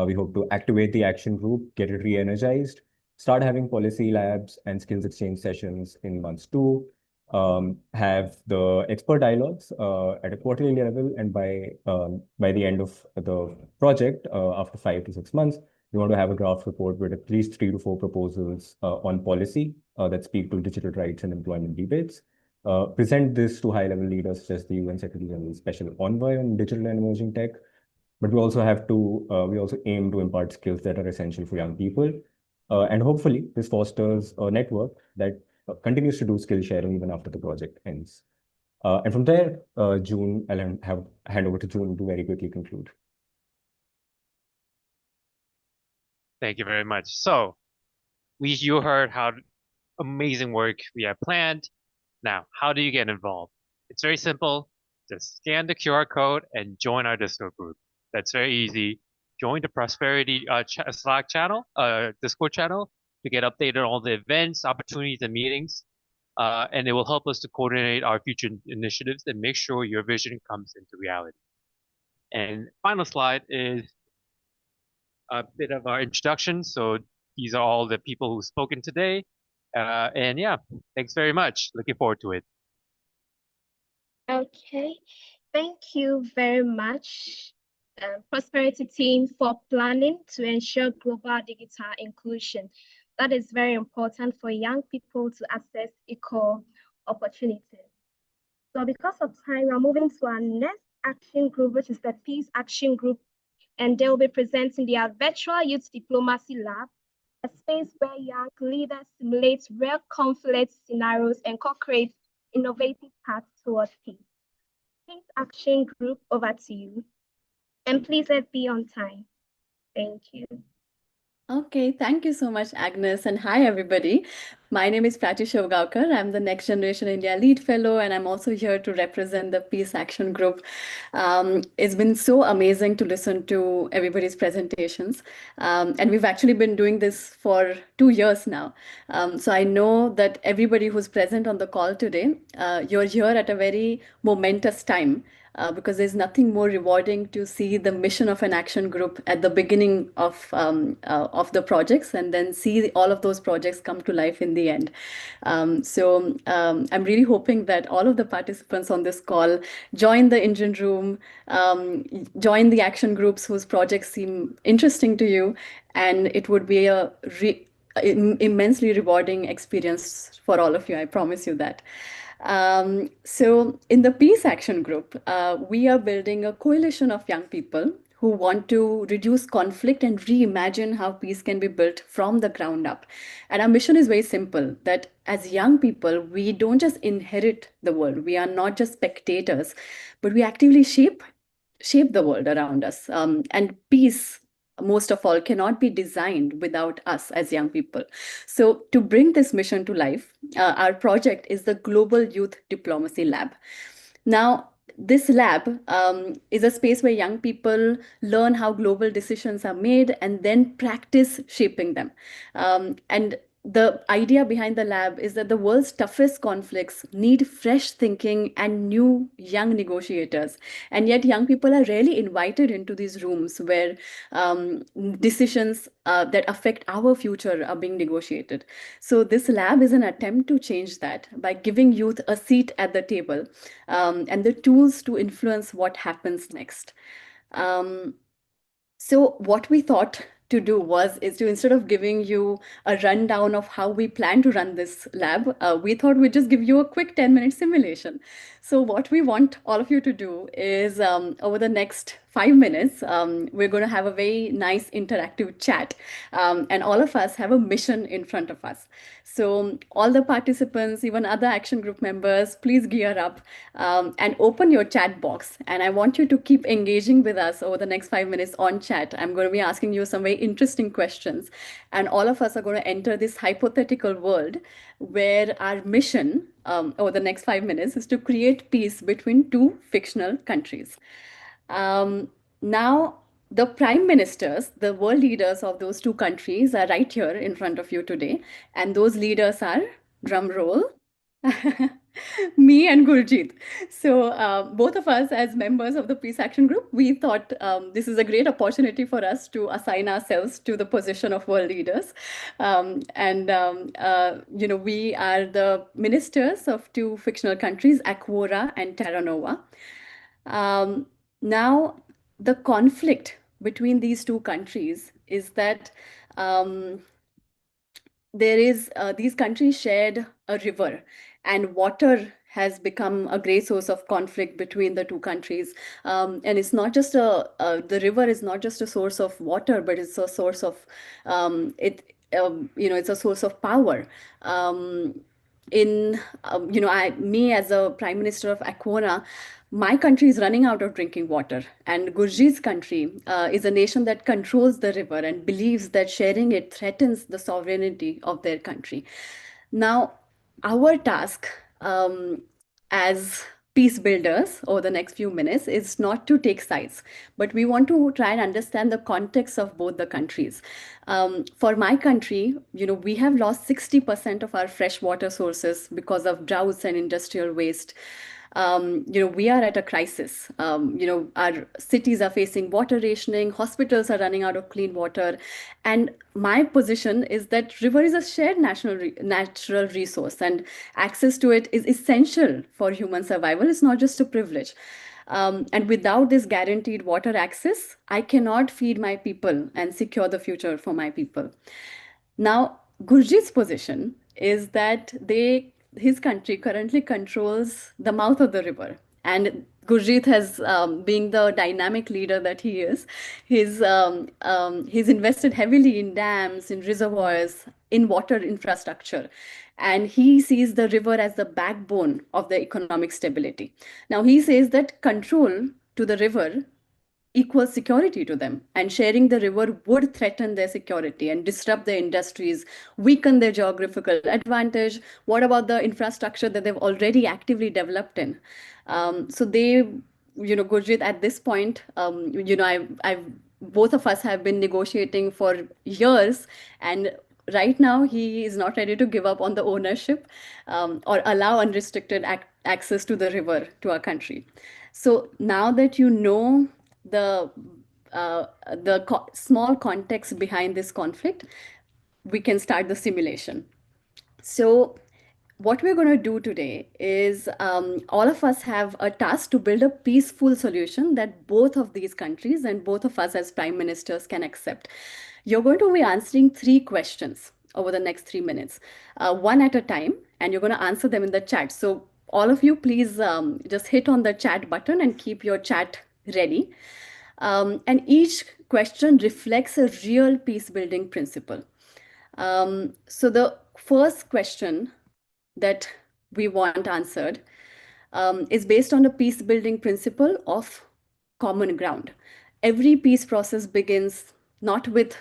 we hope to activate the action group, get it re-energized, start having policy labs and skills exchange sessions in months 2, have the expert dialogues at a quarterly level, and by the end of the project, after 5 to 6 months, we want to have a draft report with at least 3 to 4 proposals on policy that speak to digital rights and employment debates. Present this to high-level leaders such as the UN Secretary General's Special Envoy on Digital and Emerging Tech. But we also aim to impart skills that are essential for young people. And hopefully, this fosters a network that continues to do skill sharing even after the project ends. And from there, June, I'll hand over to June to very quickly conclude. Thank you very much. So, you heard how amazing work we have planned. Now, how do you get involved? It's very simple. Just scan the QR code and join our Discord group. That's very easy. Join the Prosperity Slack channel, Discord channel, to get updated on all the events, opportunities, and meetings. And it will help us to coordinate our future initiatives and make sure your vision comes into reality. And final slide is a bit of our introduction. So these are all the people who've spoken today. And yeah, thanks very much. Looking forward to it. Okay, thank you very much, Prosperity team, for planning to ensure global digital inclusion. That is very important for young people to access equal opportunities. So because of time, we're moving to our next action group, which is the Peace Action Group, and they'll be presenting their Virtual Youth Diplomacy Lab, a space where young leaders simulate real conflict scenarios and co-create innovative paths towards peace. Peace Action Group, over to you. And please let's be on time. Thank you. Okay, thank you so much, Agnes, and hi, everybody. My name is Prati Shovgaonkar. I'm the Next Generation India Lead Fellow, and I'm also here to represent the Peace Action Group. It's been so amazing to listen to everybody's presentations, and we've actually been doing this for 2 years now. So I know that everybody who's present on the call today, you're here at a very momentous time. Because there's nothing more rewarding to see the mission of an action group at the beginning of the projects and then see all of those projects come to life in the end. So I'm really hoping that all of the participants on this call join the engine room, join the action groups whose projects seem interesting to you, and it would be a immensely rewarding experience for all of you. I promise you that. So in the Peace Action Group, we are building a coalition of young people who want to reduce conflict and reimagine how peace can be built from the ground up. And our mission is very simple, that as young people, we don't just inherit the world. We are not just spectators, but we actively shape the world around us. And peace, most of all, cannot be designed without us as young people. So to bring this mission to life, our project is the Global Youth Diplomacy Lab. Now, this lab is a space where young people learn how global decisions are made and then practice shaping them. And the idea behind the lab is that the world's toughest conflicts need fresh thinking and new young negotiators. And yet young people are rarely invited into these rooms where decisions that affect our future are being negotiated. So this lab is an attempt to change that by giving youth a seat at the table and the tools to influence what happens next. So what we thought to do is to, instead of giving you a rundown of how we plan to run this lab, we thought we'd just give you a quick 10-minute simulation. So what we want all of you to do is over the next 5 minutes, we're going to have a very nice interactive chat. And all of us have a mission in front of us. So all the participants, even other action group members, please gear up and open your chat box. And I want you to keep engaging with us over the next 5 minutes on chat. I'm going to be asking you some very interesting questions. And all of us are going to enter this hypothetical world where our mission over the next 5 minutes is to create peace between two fictional countries. Now, the prime ministers, the world leaders of those two countries are right here in front of you today. And those leaders are, drum roll, me and Gurjeet. So both of us as members of the Peace Action Group, we thought this is a great opportunity for us to assign ourselves to the position of world leaders. We are the ministers of two fictional countries, Aquora and Terra Nova. Now, the conflict between these two countries is that these countries shared a river, and water has become a great source of conflict between the two countries. And it's not just the river is not just a source of water, but it's a source of it's a source of power. Me as a prime minister of Aquana, my country is running out of drinking water, and Gurjeet's country is a nation that controls the river and believes that sharing it threatens the sovereignty of their country. Now, our task as peace builders over the next few minutes is not to take sides, but we want to try and understand the context of both the countries. For my country, we have lost 60% of our fresh water sources because of droughts and industrial waste. We are at a crisis. Our cities are facing water rationing, hospitals are running out of clean water. And my position is that river is a shared natural resource, and access to it is essential for human survival. It's not just a privilege. And without this guaranteed water access, I cannot feed my people and secure the future for my people. Now, Gurjeet's position is that his country currently controls the mouth of the river. And Gurjeet has, being the dynamic leader that he is, he's invested heavily in dams, in reservoirs, in water infrastructure. And he sees the river as the backbone of the economic stability. Now, he says that control to the river equals security to them, and sharing the river would threaten their security and disrupt their industries, weaken their geographical advantage. What about the infrastructure that they've already actively developed in? Gurjeet, at this point, both of us have been negotiating for years, and right now he is not ready to give up on the ownership or allow unrestricted access to the river to our country. So now that you know the small context behind this conflict, we can start the simulation. So what we're going to do today is all of us have a task to build a peaceful solution that both of these countries and both of us as prime ministers can accept. You're going to be answering 3 questions over the next 3 minutes, one at a time, and you're going to answer them in the chat. So all of you, please just hit on the chat button and keep your chat ready. And each question reflects a real peace building principle. So the first question that we want answered is based on the peace building principle of common ground. Every peace process begins not with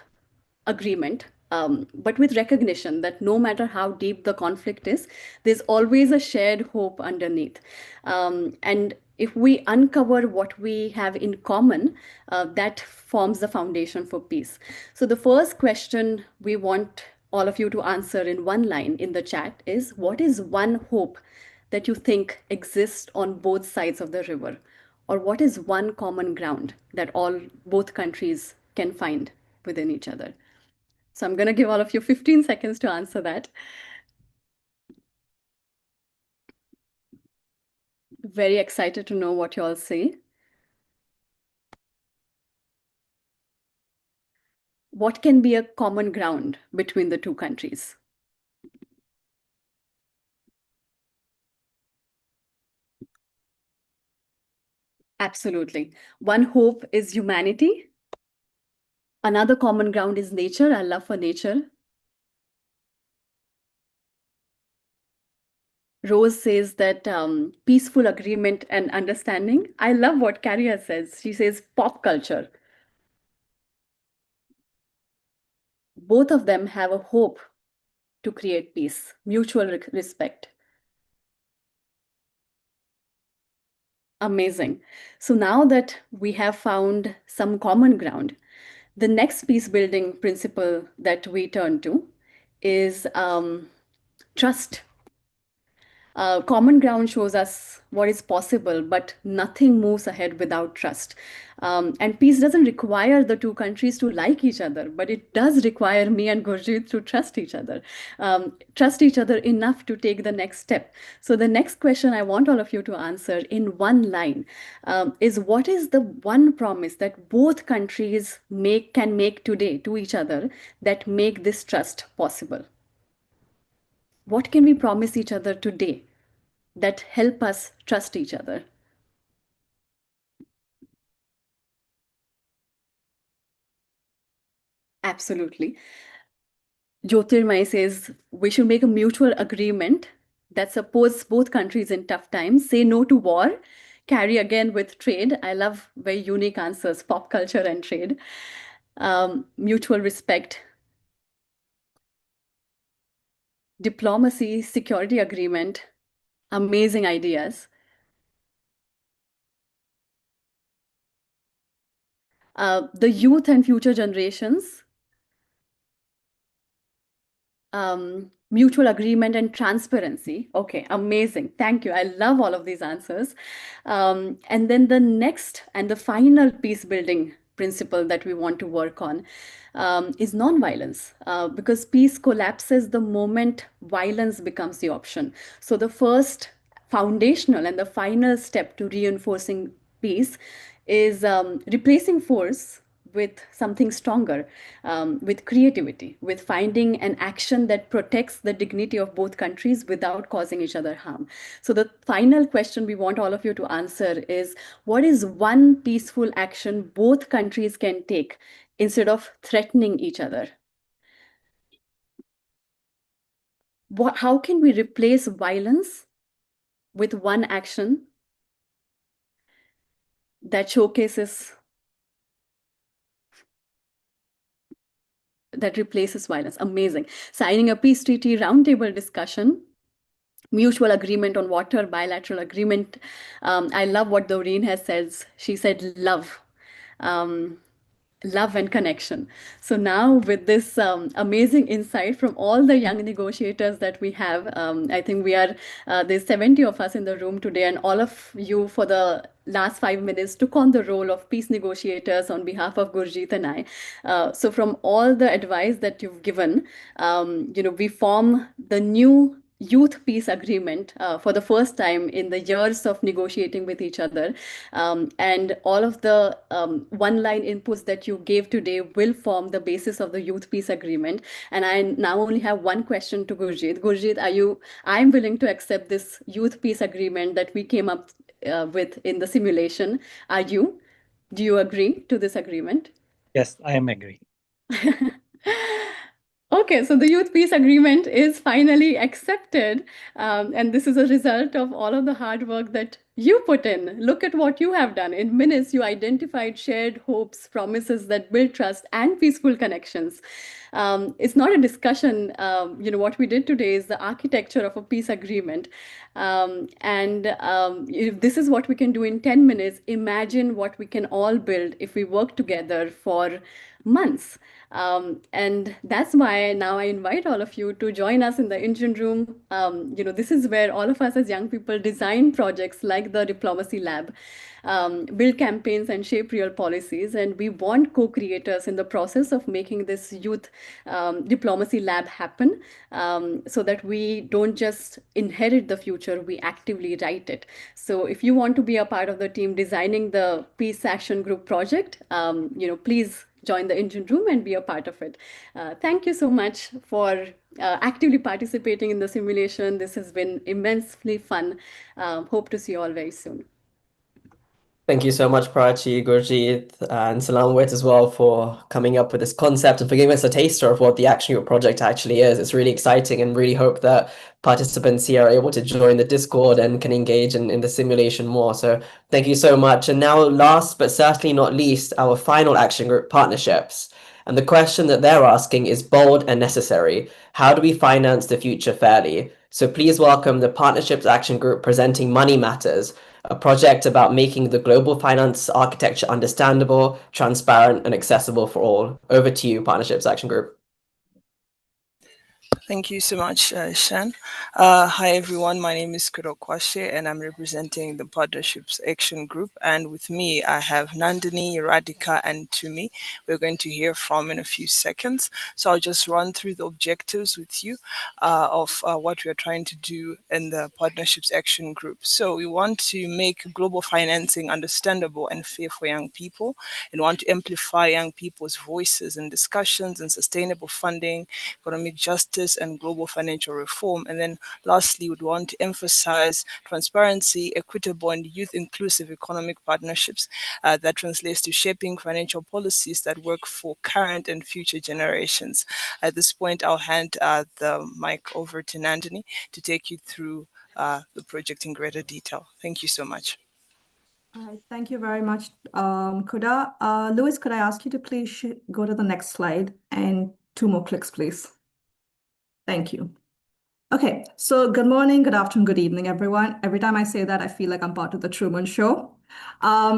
agreement, but with recognition that no matter how deep the conflict is, there's always a shared hope underneath. And if we uncover what we have in common, that forms the foundation for peace. So the first question we want all of you to answer in one line in the chat is, what is one hope that you think exists on both sides of the river? Or what is one common ground that both countries can find within each other? So I'm going to give all of you 15 seconds to answer that. Very excited to know what you all say. What can be a common ground between the two countries? Absolutely. One hope is humanity. Another common ground is nature, our love for nature. Rose says that peaceful agreement and understanding. I love what Carrier says. She says pop culture. Both of them have a hope to create peace, mutual respect. Amazing. So now that we have found some common ground, the next peace building principle that we turn to is trust. Common ground shows us what is possible, but nothing moves ahead without trust. And peace doesn't require the two countries to like each other, but it does require me and Gurjeet to trust each other enough to take the next step. So the next question I want all of you to answer in one line is, what is the one promise that both countries can make today to each other that make this trust possible? What can we promise each other today that help us trust each other? Absolutely. Jyotirmay says we should make a mutual agreement that supports both countries in tough times, say no to war, carry again with trade. I love very unique answers, pop culture and trade. Mutual respect, diplomacy, security agreement, amazing ideas. The youth and future generations, mutual agreement and transparency. Okay, amazing. Thank you. I love all of these answers. And then the next and the final peace building principle that we want to work on is non-violence, because peace collapses the moment violence becomes the option. So the first foundational and the final step to reinforcing peace is replacing force with something stronger, with creativity, with finding an action that protects the dignity of both countries without causing each other harm. So the final question we want all of you to answer is, what is one peaceful action both countries can take instead of threatening each other? How can we replace violence with one action that showcases, that replaces violence? Amazing. Signing a peace treaty, roundtable discussion, mutual agreement on water, bilateral agreement. I love what Doreen has said. She said love. Love and connection. So now with this amazing insight from all the young negotiators that we have, I think there's 70 of us in the room today, and all of you for the last 5 minutes took on the role of peace negotiators on behalf of Gurjeet and I. So from all the advice that you've given, we form the new youth peace agreement for the first time in the years of negotiating with each other. And all of the one-line inputs that you gave today will form the basis of the youth peace agreement. And I now only have one question to Gurjeet. Gurjeet, I'm willing to accept this youth peace agreement that we came up with in the simulation. Are you? Do you agree to this agreement? Yes, I am agree. Okay, so the Youth Peace Agreement is finally accepted. And this is a result of all of the hard work that you put in. Look at what you have done. In minutes, you identified shared hopes, promises that build trust and peaceful connections. It's not a discussion. What we did today is the architecture of a peace agreement. If this is what we can do in 10 minutes, imagine what we can all build if we work together for months. And that's why now I invite all of you to join us in the engine room. This is where all of us as young people design projects like the Diplomacy Lab, build campaigns and shape real policies. And we want co-creators in the process of making this youth diplomacy lab happen, so that we don't just inherit the future, we actively write it. So if you want to be a part of the team designing the Peace Action Group project, please join the engine room and be a part of it. Thank you so much for actively participating in the simulation. This has been immensely fun. Hope to see you all very soon. Thank you so much, Prachi, Gurjeet, and Salamwit as well for coming up with this concept and for giving us a taster of what the Action Group project actually is. It's really exciting and really hope that participants here are able to join the Discord and can engage in the simulation more. So thank you so much. And now, last but certainly not least, our final Action Group partnerships. And the question that they're asking is bold and necessary. How do we finance the future fairly? So please welcome the Partnerships Action Group presenting Money Matters, a project about making the global finance architecture understandable, transparent, and accessible for all. Over to you, Partnerships Action Group. Thank you so much, Shan. Hi, everyone. My name is Kuro Kwashe, and I'm representing the Partnerships Action Group. And with me, I have Nandini, Radhika, and Tumi. We're going to hear from in a few seconds. So I'll just run through the objectives with you of what we are trying to do in the Partnerships Action Group. So we want to make global financing understandable and fair for young people, and want to amplify young people's voices in discussions and sustainable funding, economic justice, and global financial reform. And then lastly, we'd want to emphasize transparency, equitable, and youth-inclusive economic partnerships that translates to shaping financial policies that work for current and future generations. At this point, I'll hand the mic over to Nandini to take you through the project in greater detail. Thank you so much. All right, thank you very much, Kuda. Louis, could I ask you to please go to the next slide and 2 more clicks, please? Thank you. Okay, so good morning, good afternoon, good evening, everyone. Every time I say that, I feel like I'm part of the Truman Show.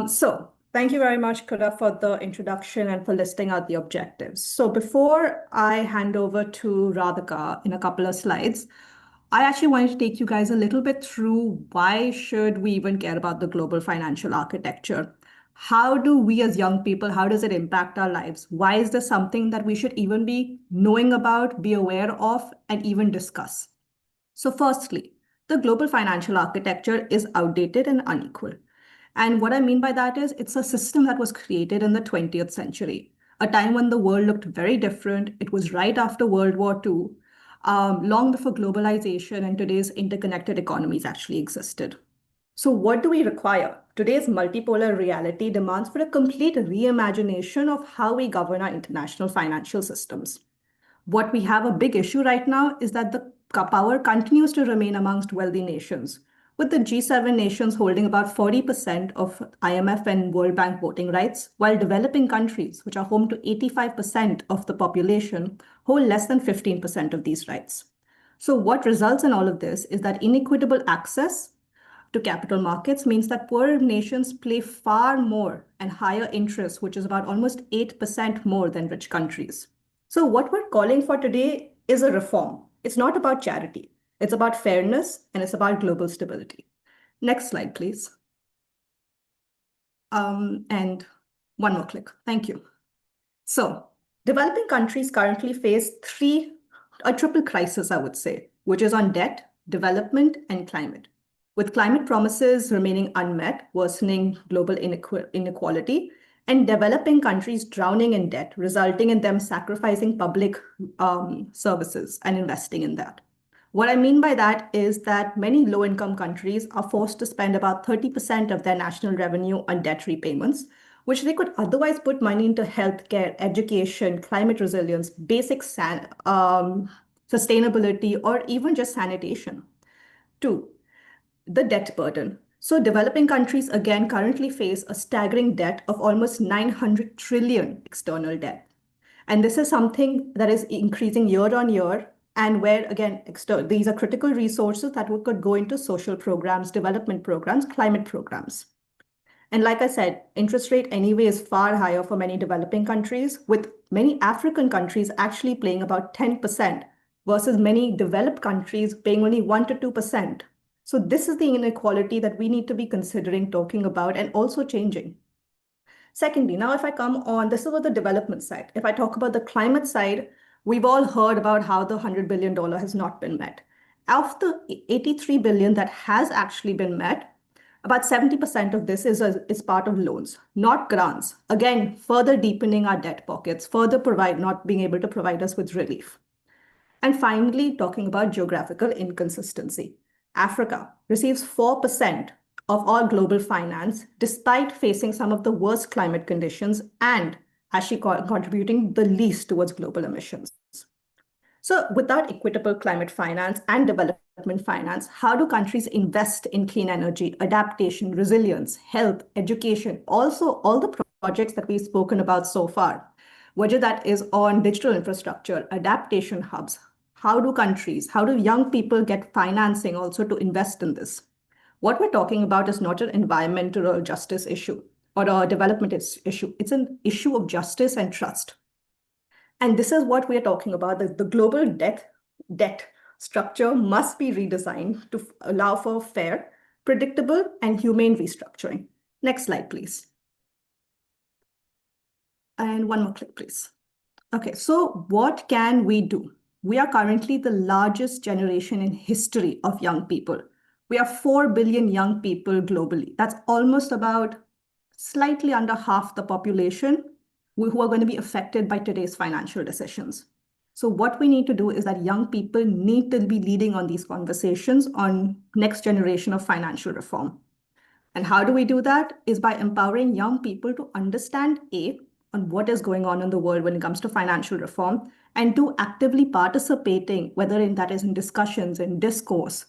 So thank you very much, Kuda, for the introduction and for listing out the objectives. So before I hand over to Radhika in a couple of slides, I actually wanted to take you guys a little bit through why should we even care about the global financial architecture? How do we as young people, how does it impact our lives? Why is this something that we should even be knowing about, be aware of, and even discuss? So firstly, the global financial architecture is outdated and unequal. And what I mean by that is it's a system that was created in the 20th century, a time when the world looked very different. It was right after World War II, long before globalization and today's interconnected economies actually existed. So what do we require? Today's multipolar reality demands for a complete reimagination of how we govern our international financial systems. What we have a big issue right now is that the power continues to remain amongst wealthy nations, with the G7 nations holding about 40% of IMF and World Bank voting rights, while developing countries, which are home to 85% of the population, hold less than 15% of these rights. So what results in all of this is that inequitable access to capital markets means that poorer nations pay far more and higher interest, which is about almost 8% more than rich countries. So what we're calling for today is a reform. It's not about charity. It's about fairness, and it's about global stability. Next slide, please. And 1 more click. Thank you. So developing countries currently face a triple crisis, I would say, which is on debt, development, and climate. With climate promises remaining unmet, worsening global inequality, and developing countries drowning in debt, resulting in them sacrificing public services and investing in that. What I mean by that is that many low-income countries are forced to spend about 30% of their national revenue on debt repayments, which they could otherwise put money into healthcare, education, climate resilience, basic sustainability, or even just sanitation. 2, the debt burden. So developing countries again currently face a staggering debt of almost 900 trillion external debt. And this is something that is increasing year on year, and where again, these are critical resources that could go into social programs, development programs, climate programs. And like I said, interest rate anyway is far higher for many developing countries, with many African countries actually paying about 10% versus many developed countries paying only 1 to 2%. So this is the inequality that we need to be considering, talking about, and also changing. Secondly, now if I come on, this is about the development side. If I talk about the climate side, we've all heard about how the $100 billion has not been met. Of the 83 billion that has actually been met, about 70% of this is part of loans, not grants. Again, further deepening our debt pockets, further not being able to provide us with relief. And finally, talking about geographical inconsistency. Africa receives 4% of all global finance, despite facing some of the worst climate conditions and actually contributing the least towards global emissions. So without equitable climate finance and development finance, how do countries invest in clean energy, adaptation, resilience, health, education, also all the projects that we've spoken about so far, whether that is on digital infrastructure, adaptation hubs, how do young people get financing also to invest in this? What we're talking about is not an environmental justice issue or a development issue. It's an issue of justice and trust. And this is what we are talking about. The global debt structure must be redesigned to allow for fair, predictable, and humane restructuring. Next slide, please. And one more click, please. Okay, so what can we do? We are currently the largest generation in history of young people. We are 4 billion young people globally. That's almost about slightly under half the population who are going to be affected by today's financial decisions. So what we need to do is that young people need to be leading on these conversations on next generation of financial reform. And how do we do that? Is by empowering young people to understand on what is going on in the world when it comes to financial reform, and to actively participating, whether that is in discussions, in discourse,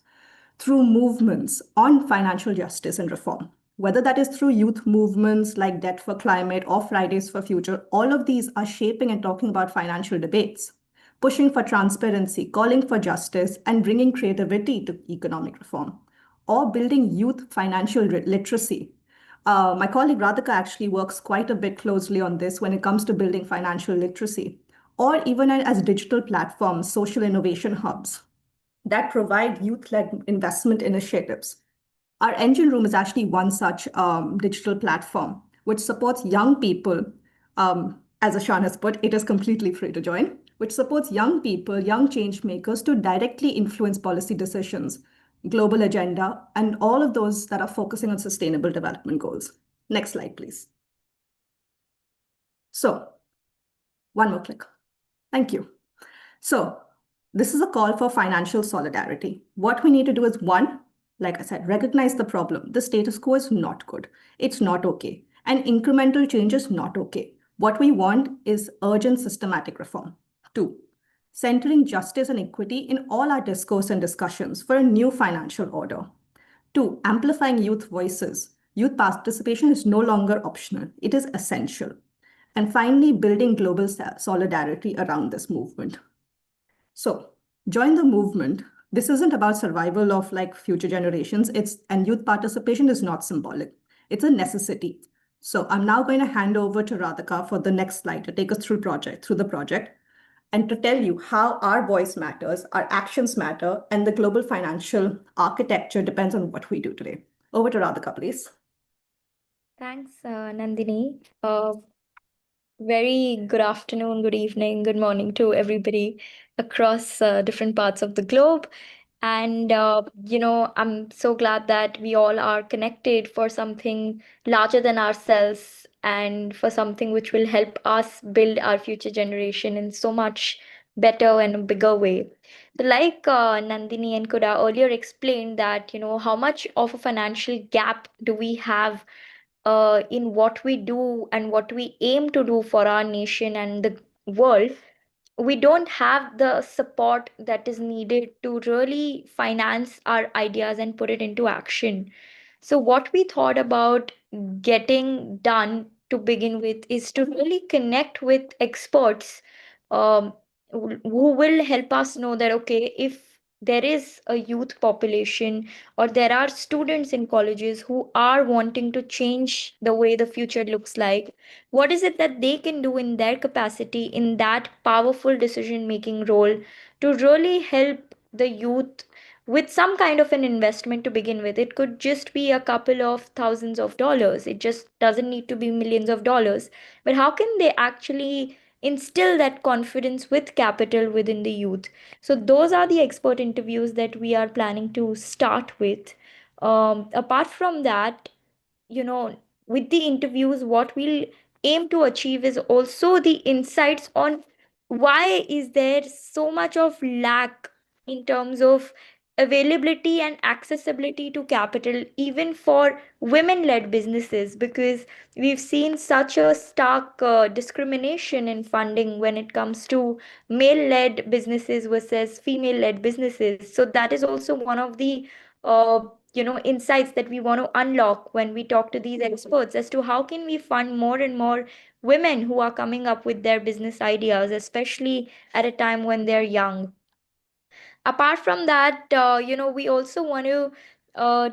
through movements on financial justice and reform. Whether that is through youth movements like Debt for Climate or Fridays for Future, all of these are shaping and talking about financial debates, pushing for transparency, calling for justice, and bringing creativity to economic reform, or building youth financial literacy. My colleague Radhika actually works quite a bit closely on this when it comes to building financial literacy, or even as digital platforms, social innovation hubs that provide youth-led investment initiatives. Our engine room is actually one such digital platform which supports young people. As Ashan has put, it is completely free to join, which supports young people, young change makers to directly influence policy decisions, global agenda, and all of those that are focusing on sustainable development goals. Next slide, please. So, one more click. Thank you. So, this is a call for financial solidarity. What we need to do is, one, like I said, recognize the problem. The status quo is not good. It's not okay. And incremental change is not okay. What we want is urgent systematic reform. Two, centering justice and equity in all our discourse and discussions for a new financial order. Two, amplifying youth voices. Youth participation is no longer optional. It is essential. And finally, building global solidarity around this movement. So join the movement. This isn't about survival of like future generations. And youth participation is not symbolic. It's a necessity. So I'm now going to hand over to Radhika for the next slide to take us through the project, and to tell you how our voice matters, our actions matter, and the global financial architecture depends on what we do today. Over to Radhika, please. Thanks, Nandini. Very good afternoon, good evening, good morning to everybody across different parts of the globe. And, I'm so glad that we all are connected for something larger than ourselves and for something which will help us build our future generation in so much better and a bigger way. So like Nandini and Kuda earlier explained that, how much of a financial gap do we have in what we do and what we aim to do for our nation and the world. We don't have the support that is needed to really finance our ideas and put it into action. So, what we thought about getting done to begin with is to really connect with experts who will help us know that, okay, if there is a youth population or there are students in colleges who are wanting to change the way the future looks like, what is it that they can do in their capacity in that powerful decision making role to really help the youth with some kind of an investment to begin with? It could just be a couple of thousands of dollars. It just doesn't need to be millions of dollars. But how can they actually instill that confidence with capital within the youth? So those are the expert interviews that we are planning to start with. Apart from that, with the interviews, what we'll aim to achieve is also the insights on why is there so much of lack in terms of availability and accessibility to capital, even for women led businesses, because we've seen such a stark discrimination in funding when it comes to male led businesses versus female led businesses. So, that is also one of the insights that we want to unlock when we talk to these experts as to how can we fund more and more women who are coming up with their business ideas, especially at a time when they're young. Apart from that, we also want to uh,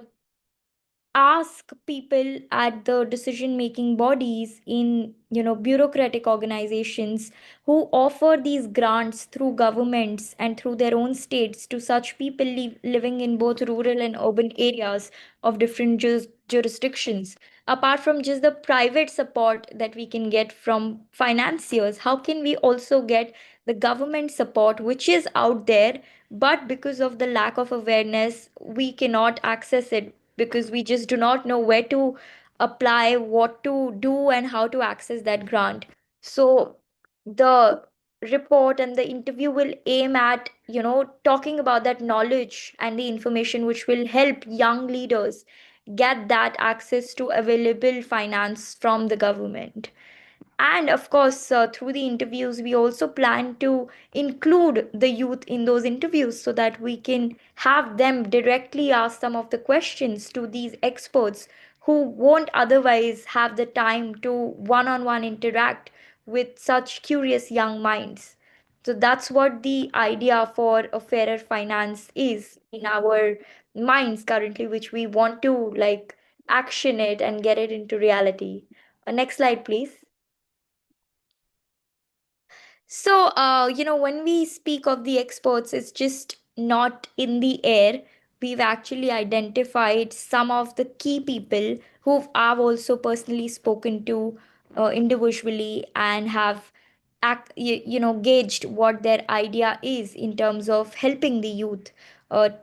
ask people at the decision making bodies in bureaucratic organizations who offer these grants through governments and through their own states to such people living in both rural and urban areas of different jurisdictions. Apart from just the private support that we can get from financiers, how can we also get the government support which is out there, but because of the lack of awareness we cannot access it, because we just do not know where to apply, what to do, and how to access that grant. So the report and the interview will aim at, talking about that knowledge and the information which will help young leaders get that access to available finance from the government. And of course, through the interviews, we also plan to include the youth in those interviews so that we can have them directly ask some of the questions to these experts who won't otherwise have the time to one on one interact with such curious young minds. So that's what the idea for a fairer finance is in our minds currently, which we want to like action it and get it into reality. Next slide, please. So, when we speak of the experts, it's just not in the air. We've actually identified some of the key people who I've also personally spoken to individually and have gauged what their idea is in terms of helping the youth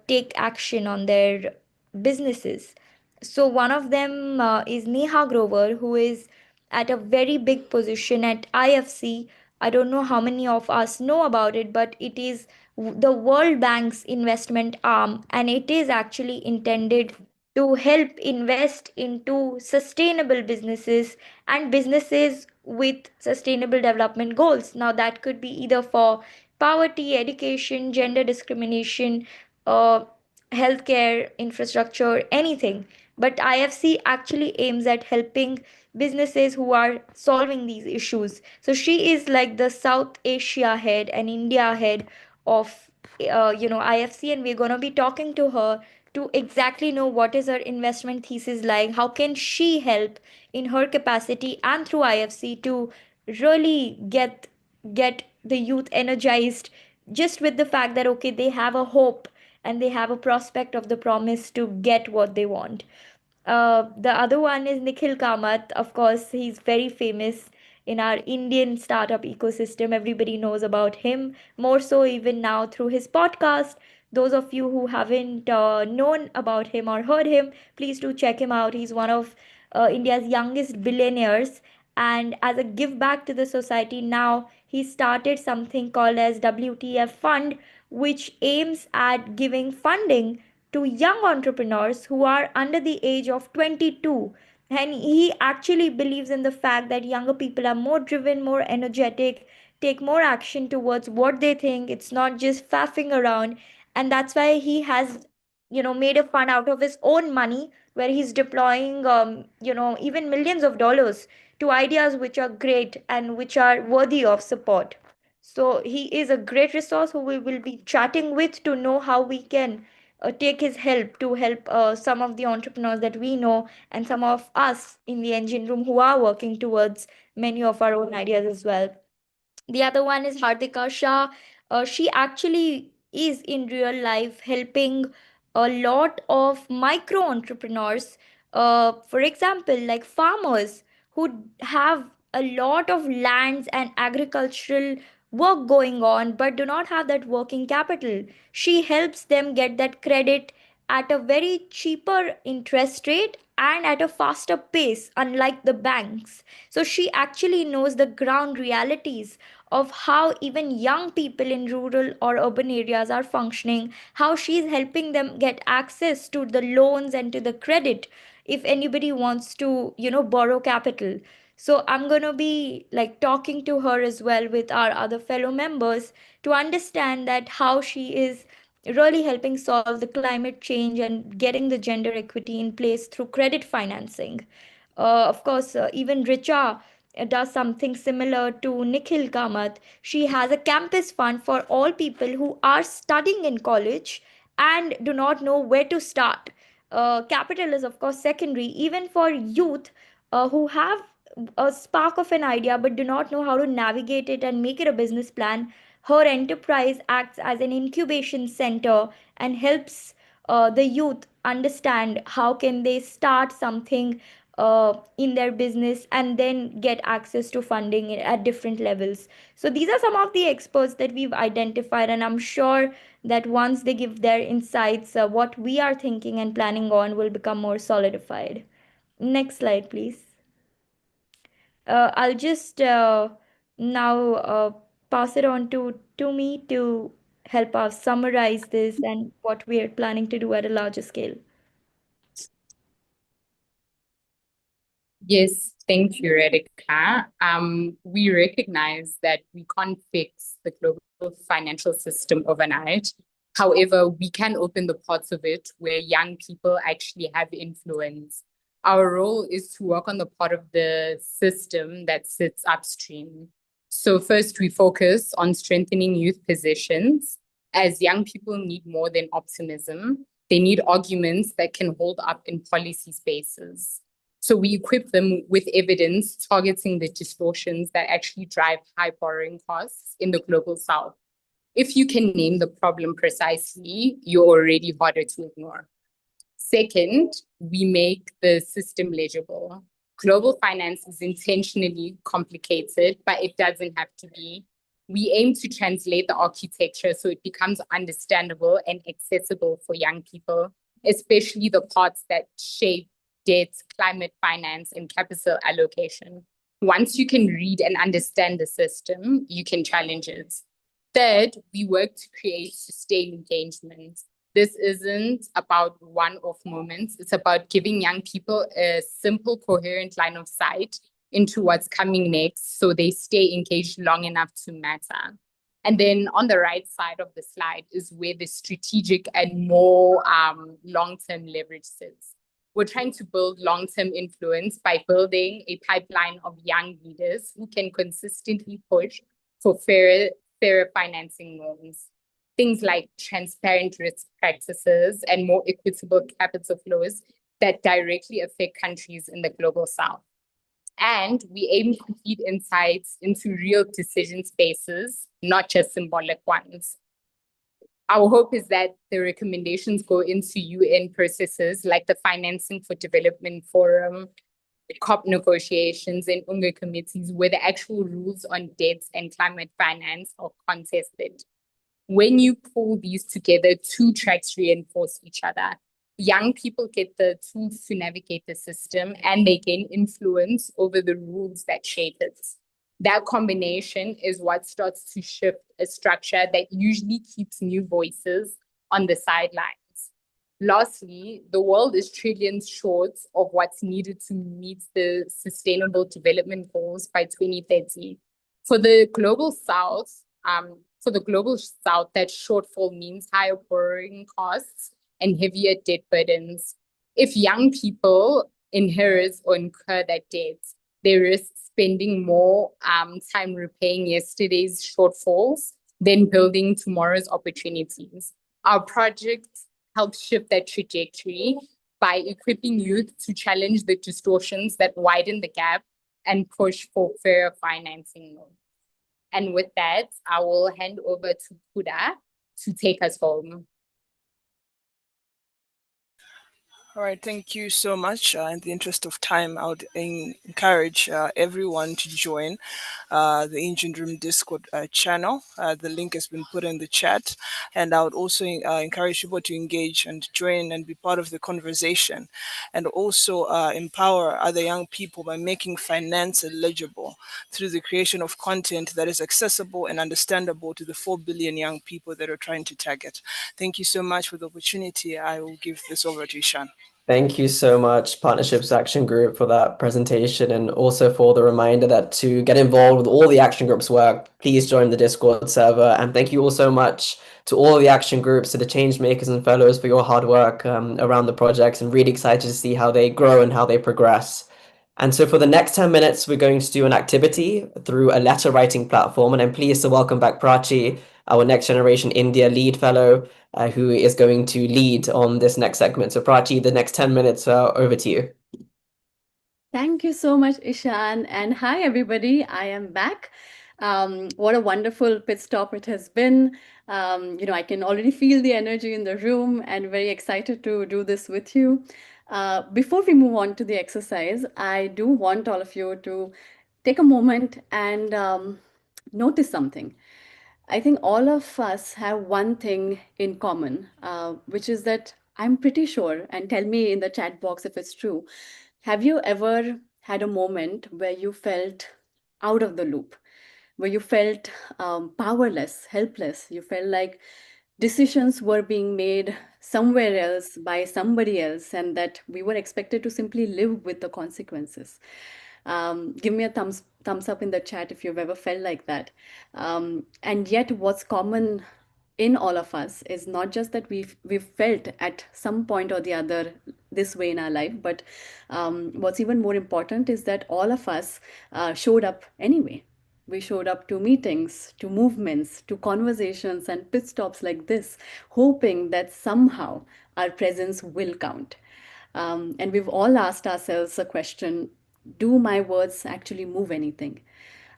take action on their businesses. So one of them is Neha Grover, who is at a very big position at IFC. I don't know how many of us know about it, but it is the World Bank's investment arm, and it is actually intended to help invest into sustainable businesses and businesses with sustainable development goals. Now, that could be either for poverty, education, gender discrimination, uh, healthcare, infrastructure, anything. But IFC actually aims at helping businesses who are solving these issues. So she is like the South Asia head and India head of IFC, and we're going to be talking to her to exactly know what is her investment thesis like, how can she help in her capacity and through IFC to really get the youth energized, just with the fact that okay, they have a hope and they have a prospect of the promise to get what they want. The other one is Nikhil Kamath. Of course, he's very famous in our Indian startup ecosystem. Everybody knows about him, more so even now through his podcast. Those of you who haven't known about him or heard him, please do check him out. He's one of India's youngest billionaires. And as a give back to the society, now he started something called as WTF Fund, which aims at giving funding to young entrepreneurs who are under the age of 22. And he actually believes in the fact that younger people are more driven, more energetic, take more action towards what they think. It's not just faffing around. And that's why he has, made a fund out of his own money where he's deploying, even millions of dollars to ideas which are great and which are worthy of support. So he is a great resource who we will be chatting with to know how we can take his help to help some of the entrepreneurs that we know and some of us in the engine room who are working towards many of our own ideas as well. The other one is Hardika Shah. She actually is in real life helping a lot of micro entrepreneurs. For example, like farmers who have a lot of lands and agricultural work going on but do not have that working capital. She helps them get that credit at a very cheaper interest rate and at a faster pace, unlike the banks. So she actually knows the ground realities of how even young people in rural or urban areas are functioning, how she's helping them get access to the loans and to the credit if anybody wants to, borrow capital. So I'm going to be like talking to her as well with our other fellow members to understand that how she is really helping solve the climate change and getting the gender equity in place through credit financing. Of course, even Richa does something similar to Nikhil Kamath. She has a campus fund for all people who are studying in college and do not know where to start. Capital is, of course, secondary, even for youth who have a spark of an idea but do not know how to navigate it and make it a business plan. Her enterprise acts as an incubation center and helps the youth understand how can they start something in their business and then get access to funding at different levels. So these are some of the experts that we've identified, and I'm sure that once they give their insights, what we are thinking and planning on will become more solidified. Next slide, please. I'll just now pass it on to me to help us summarize this and what we are planning to do at a larger scale. Yes, thank you, Radhika. We recognize that we can't fix the global financial system overnight. However, we can open the parts of it where young people actually have influence. Our role is to work on the part of the system that sits upstream. So first, we focus on strengthening youth positions, as young people need more than optimism. They need arguments that can hold up in policy spaces. So we equip them with evidence targeting the distortions that actually drive high borrowing costs in the global south. If you can name the problem precisely, you're already harder to ignore. Second, we make the system legible. Global finance is intentionally complicated, but it doesn't have to be. We aim to translate the architecture so it becomes understandable and accessible for young people, especially the parts that shape debt, climate finance, and capital allocation. Once you can read and understand the system, you can challenge it. Third, we work to create sustained engagement. This isn't about one-off moments. It's about giving young people a simple, coherent line of sight into what's coming next so they stay engaged long enough to matter. And then on the right side of the slide is where the strategic and more long-term leverage sits. We're trying to build long-term influence by building a pipeline of young leaders who can consistently push for fairer financing norms. Things like transparent risk practices and more equitable capital flows that directly affect countries in the global south. And we aim to feed insights into real decision spaces, not just symbolic ones. Our hope is that the recommendations go into UN processes like the Financing for Development Forum, COP negotiations, and UNGA committees where the actual rules on debt and climate finance are contested. When you pull these together, two tracks reinforce each other. Young people get the tools to navigate the system and they gain influence over the rules that shape it. That combination is what starts to shift a structure that usually keeps new voices on the sidelines. Lastly, the world is trillions short of what's needed to meet the Sustainable Development Goals by 2030. For the global south, that shortfall means higher borrowing costs and heavier debt burdens. If young people inherit or incur that debt, they risk spending more time repaying yesterday's shortfalls than building tomorrow's opportunities. Our project helps shift that trajectory by equipping youth to challenge the distortions that widen the gap and push for fairer financing norms. And with that, I will hand over to Kuda to take us home. All right, thank you so much. In the interest of time, I would encourage everyone to join the Engine Room Discord channel. The link has been put in the chat, and I would also encourage people to engage and join and be part of the conversation, and also empower other young people by making finance eligible through the creation of content that is accessible and understandable to the 4 billion young people that are trying to target. Thank you so much for the opportunity. I will give this over to Ishan. Thank you so much, Partnerships Action Group, for that presentation, and also for the reminder that to get involved with all the Action Group's work, please join the Discord server. And thank you all so much to all the Action Groups, to the change makers and fellows for your hard work around the projects, and really excited to see how they grow and how they progress. And so for the next 10 minutes, we're going to do an activity through a letter writing platform. And I'm pleased to welcome back Prachi, our Next Generation India Lead Fellow, who is going to lead on this next segment. So Prachi, the next 10 minutes are over to you. Thank you so much, Ishan. And hi, everybody. I am back. What a wonderful pit stop it has been. I can already feel the energy in the room and very excited to do this with you. Before we move on to the exercise, I do want all of you to take a moment and notice something. I think all of us have one thing in common, which is that I'm pretty sure, and tell me in the chat box if it's true. Have you ever had a moment where you felt out of the loop, where you felt powerless, helpless? You felt like decisions were being made somewhere else by somebody else, and that we were expected to simply live with the consequences. Give me a thumbs up in the chat if you've ever felt like that. And yet, what's common in all of us is not just that we've felt at some point or the other this way in our life, but what's even more important is that all of us showed up anyway. We showed up to meetings, to movements, to conversations and pit stops like this, hoping that somehow our presence will count. And we've all asked ourselves a question: do my words actually move anything?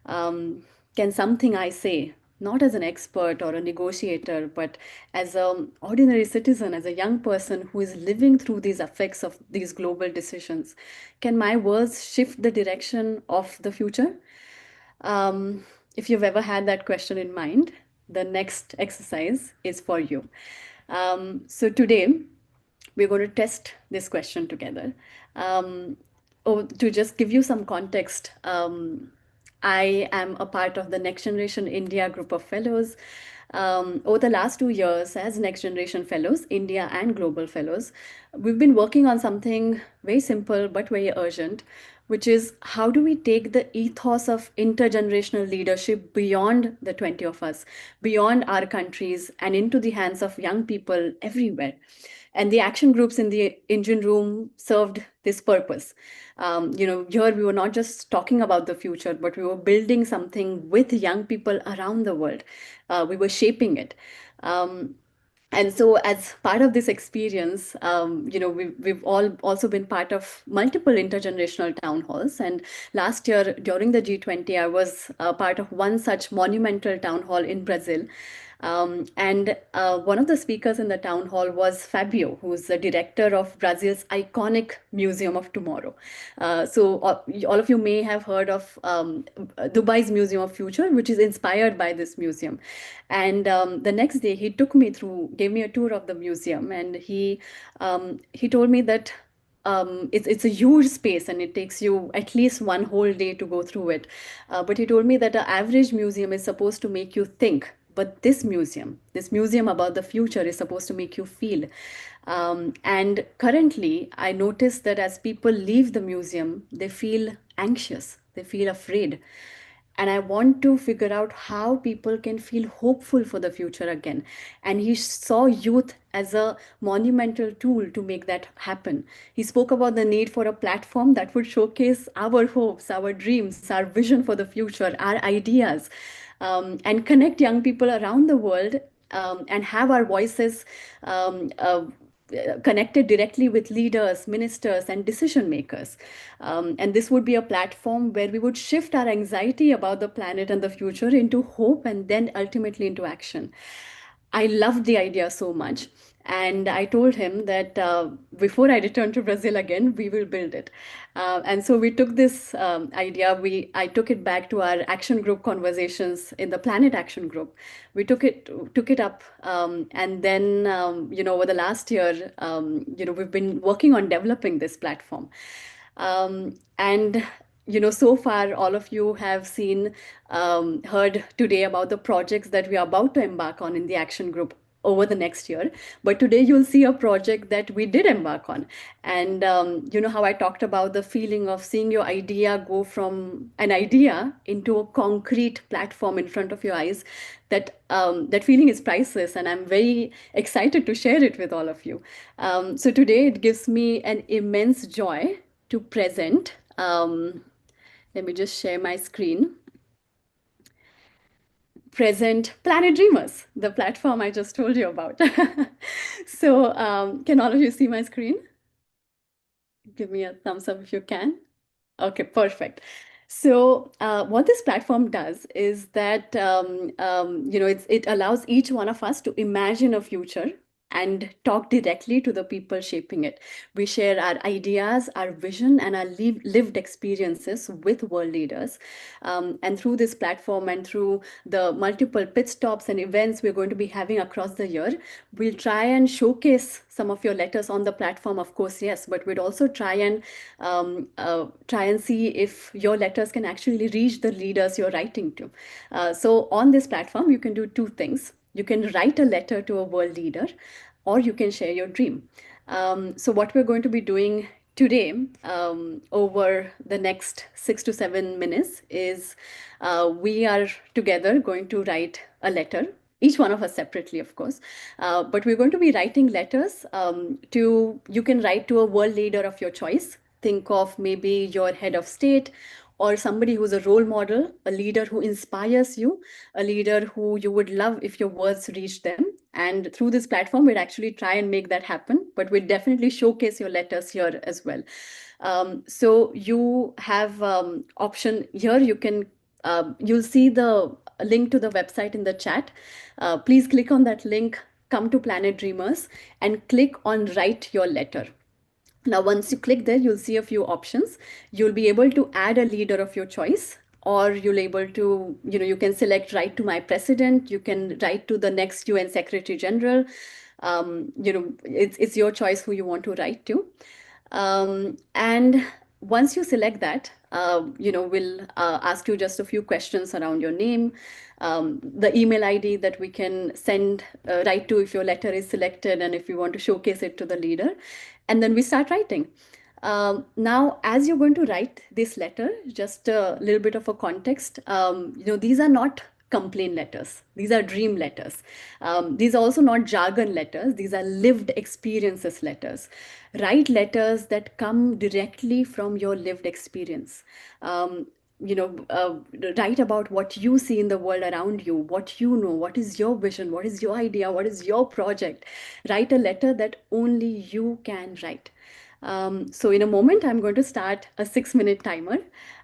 Can something I say, not as an expert or a negotiator, but as an ordinary citizen, as a young person who is living through these effects of these global decisions, can my words shift the direction of the future? If you've ever had that question in mind, the next exercise is for you. So today, we're going to test this question together. To just give you some context, I am a part of the Next Generation India group of fellows. Over the last 2 years, as Next Generation Fellows, India and Global Fellows, we've been working on something very simple but very urgent, which is how do we take the ethos of intergenerational leadership beyond the 20 of us, beyond our countries, and into the hands of young people everywhere. And the action groups in the engine room served this purpose. Here we were not just talking about the future, but we were building something with young people around the world. We were shaping it. And so as part of this experience, we've all also been part of multiple intergenerational town halls. And last year during the G20, I was part of one such monumental town hall in Brazil. And one of the speakers in the town hall was Fabio, who's the director of Brazil's iconic Museum of Tomorrow. So all of you may have heard of Dubai's Museum of Future, which is inspired by this museum. And the next day he took me through, gave me a tour of the museum, and he told me that it's a huge space and it takes you at least one whole day to go through it. But he told me that an average museum is supposed to make you think, but this museum about the future is supposed to make you feel. And currently, I notice that as people leave the museum, they feel anxious, they feel afraid. And I want to figure out how people can feel hopeful for the future again. And he saw youth as a monumental tool to make that happen. He spoke about the need for a platform that would showcase our hopes, our dreams, our vision for the future, our ideas, and connect young people around the world, and have our voices connected directly with leaders, ministers, and decision makers. And this would be a platform where we would shift our anxiety about the planet and the future into hope and then ultimately into action. I loved the idea so much. And I told him that before I return to Brazil again, we will build it. And so we took this idea, I took it back to our action group conversations in the Planet Action Group. We took it up, and then over the last year, we've been working on developing this platform. And so far, all of you have seen, heard today about the projects that we are about to embark on in the action group over the next year. But today you'll see a project that we did embark on. And you know how I talked about the feeling of seeing your idea go from an idea into a concrete platform in front of your eyes. That feeling is priceless, and I'm very excited to share it with all of you. So today it gives me an immense joy to present. Let me just share my screen. Present Planet Dreamers, the platform I just told you about. So can all of you see my screen? Give me a thumbs up if you can. Okay, perfect. So what this platform does is that it allows each one of us to imagine a future and talk directly to the people shaping it. We share our ideas, our vision, and our lived experiences with world leaders. And through this platform and through the multiple pit stops and events we're going to be having across the year, we'll try and showcase some of your letters on the platform, of course, yes, but we'd also try and see if your letters can actually reach the leaders you're writing to. So on this platform, you can do two things. You can write a letter to a world leader, or you can share your dream. So what we're going to be doing today, over the next 6 to 7 minutes, is we are together going to write a letter, each one of us separately, of course. But we're going to be writing letters you can write to a world leader of your choice. Think of maybe your head of state, or somebody who's a role model, a leader who inspires you, a leader who you would love if your words reached them. And through this platform, we'd actually try and make that happen, but we'd definitely showcase your letters here as well. So you have option here. You'll see the link to the website in the chat. Please click on that link, come to Planet Dreamers, and click on Write Your Letter. Now, once you click there, you'll see a few options. You'll be able to add a leader of your choice, or you'll able to, you can select write to my president, you can write to the next UN Secretary General. It's your choice who you want to write to. And once you select that, we'll ask you just a few questions around your name, the email ID that we can send write to if your letter is selected and if you want to showcase it to the leader. And then we start writing. Now, as you're going to write this letter, just a little bit of a context, these are not complaint letters. These are dream letters. These are also not jargon letters. These are lived experiences letters. Write letters that come directly from your lived experience. Write about what you see in the world around you, what you know, what is your vision, what is your idea, what is your project. Write a letter that only you can write. So in a moment, I'm going to start a 6-minute timer.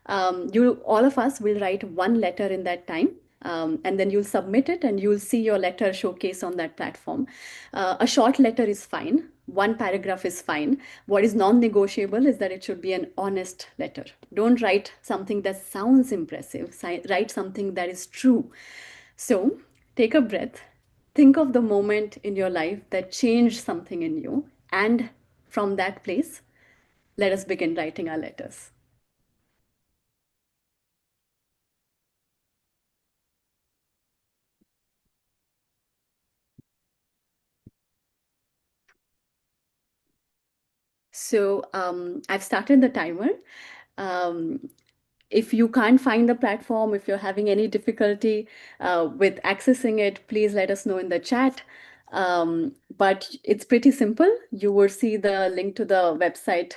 All of us will write one letter in that time. And then you'll submit it and you'll see your letter showcase on that platform. A short letter is fine. One paragraph is fine. What is non-negotiable is that it should be an honest letter. Don't write something that sounds impressive. Write something that is true. So take a breath. Think of the moment in your life that changed something in you. And from that place, let us begin writing our letters. So I've started the timer. If you can't find the platform, if you're having any difficulty with accessing it, please let us know in the chat. But it's pretty simple. You will see the link to the website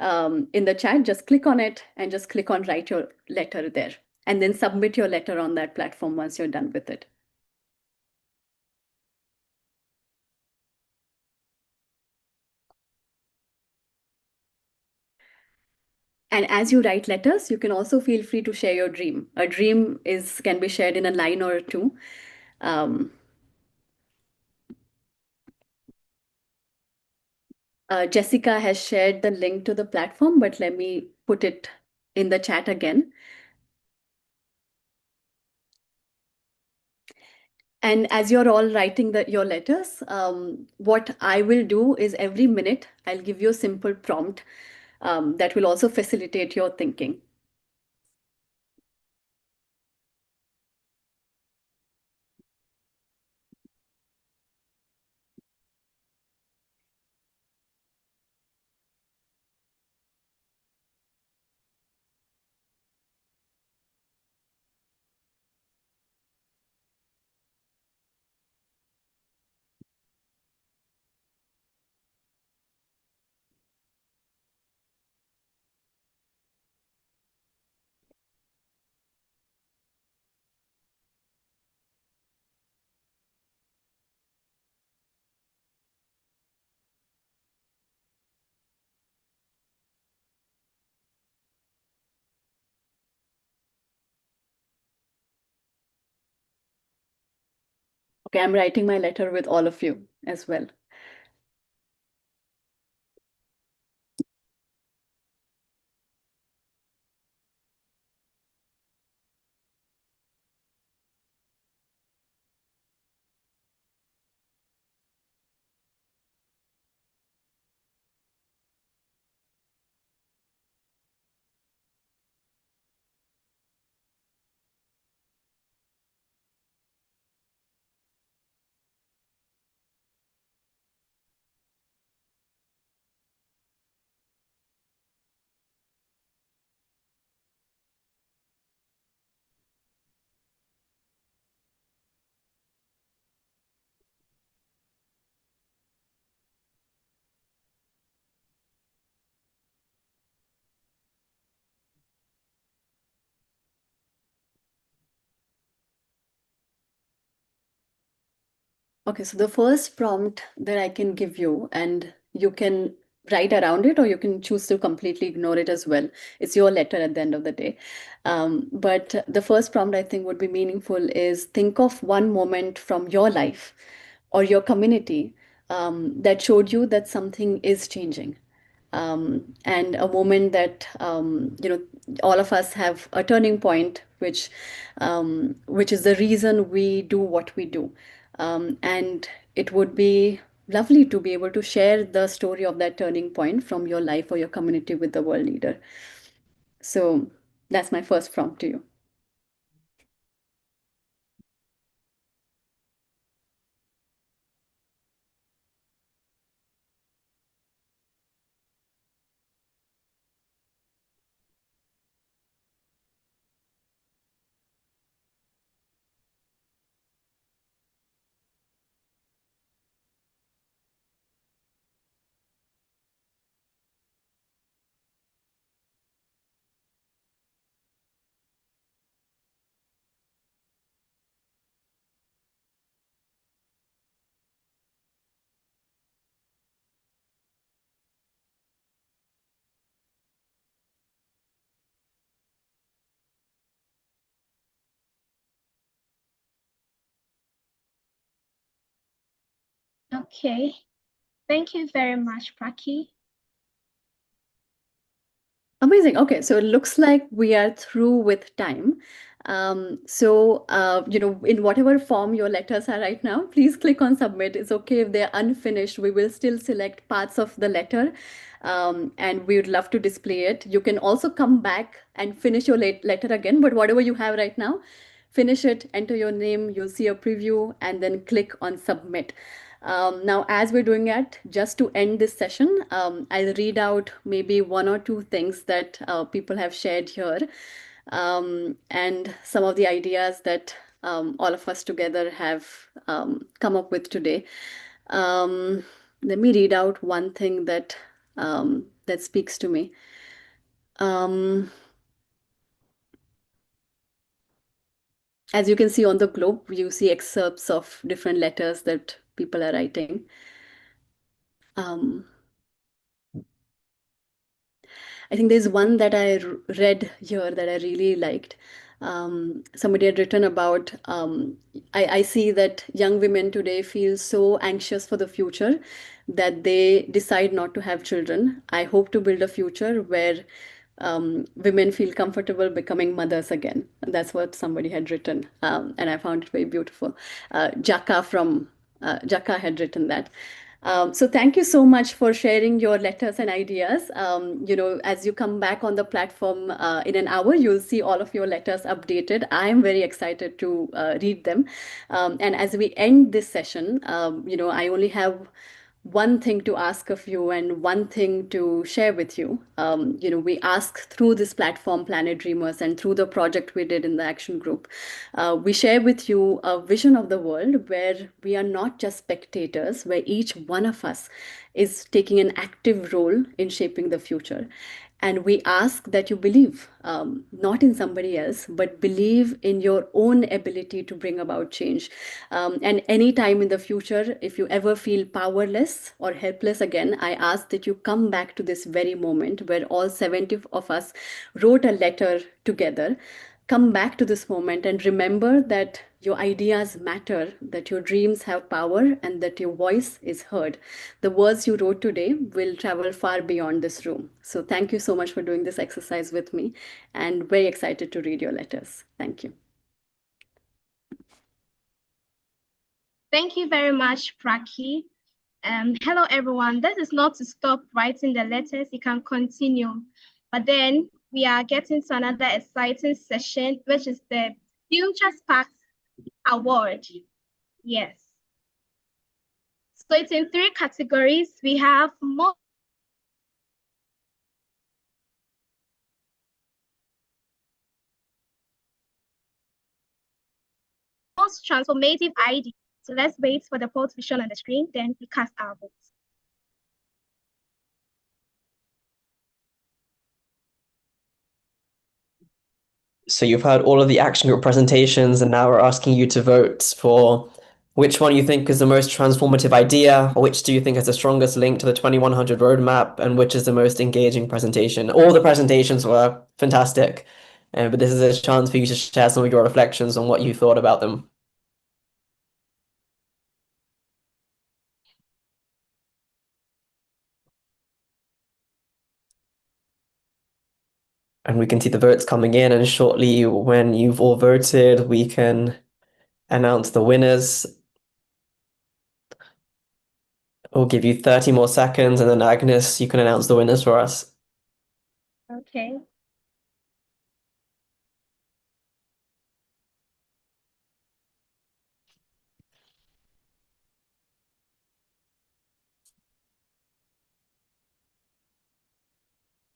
in the chat. Just click on it and just click on write your letter there. And then submit your letter on that platform once you're done with it. And as you write letters, you can also feel free to share your dream. A dream can be shared in a line or two. Jessica has shared the link to the platform, but let me put it in the chat again. And as you're all writing your letters, what I will do is every minute I'll give you a simple prompt that will also facilitate your thinking. Okay, I'm writing my letter with all of you as well. Okay, so the first prompt that I can give you, and you can write around it or you can choose to completely ignore it as well. It's your letter at the end of the day. But the first prompt I think would be meaningful is think of one moment from your life or your community that showed you that something is changing. And a moment that all of us have a turning point, which is the reason we do what we do. And it would be lovely to be able to share the story of that turning point from your life or your community with the world leader. So that's my first prompt to you. Okay. Thank you very much, Praki. Amazing. Okay, so it looks like we are through with time. In whatever form your letters are right now, please click on submit. It's okay if they're unfinished. We will still select parts of the letter, and we would love to display it. You can also come back and finish your letter again, but whatever you have right now, finish it, enter your name, you'll see a preview, and then click on submit. Now, as we're doing it, just to end this session, I'll read out maybe one or two things that people have shared here, and some of the ideas that all of us together have come up with today. Let me read out one thing that that speaks to me. As you can see on the globe, you see excerpts of different letters that people are writing. I think there's one that I read here that I really liked. Somebody had written about, I see that young women today feel so anxious for the future that they decide not to have children. I hope to build a future where women feel comfortable becoming mothers again. And that's what somebody had written. And I found it very beautiful. Jaka had written that. So thank you so much for sharing your letters and ideas. As you come back on the platform in an hour, you'll see all of your letters updated. I'm very excited to read them. And as we end this session, I only have one thing to ask of you and one thing to share with you. We ask through this platform, Planet Dreamers, and through the project we did in the action group, we share with you a vision of the world where we are not just spectators, where each one of us is taking an active role in shaping the future. And we ask that you believe, not in somebody else, but believe in your own ability to bring about change. And anytime in the future, if you ever feel powerless or helpless again, I ask that you come back to this very moment where all 70 of us wrote a letter together. Come back to this moment and remember that your ideas matter, that your dreams have power, and that your voice is heard. The words you wrote today will travel far beyond this room. So thank you so much for doing this exercise with me, and very excited to read your letters. Thank you. Thank you very much, Praki. Hello, everyone. This is not to stop writing the letters. You can continue. But then we are getting to another exciting session, which is the Future Sparks Award. Yes. So it's in 3 categories. We have most transformative idea. So let's wait for the poll to be shown on the screen, then we cast our votes. So you've heard all of the action group presentations, and now we're asking you to vote for which one you think is the most transformative idea, or which do you think has the strongest link to the 2100 roadmap, and which is the most engaging presentation. All the presentations were fantastic, but this is a chance for you to share some of your reflections on what you thought about them. And we can see the votes coming in, and shortly when you've all voted, we can announce the winners. We'll give you 30 more seconds, and then Agnes, you can announce the winners for us. Okay.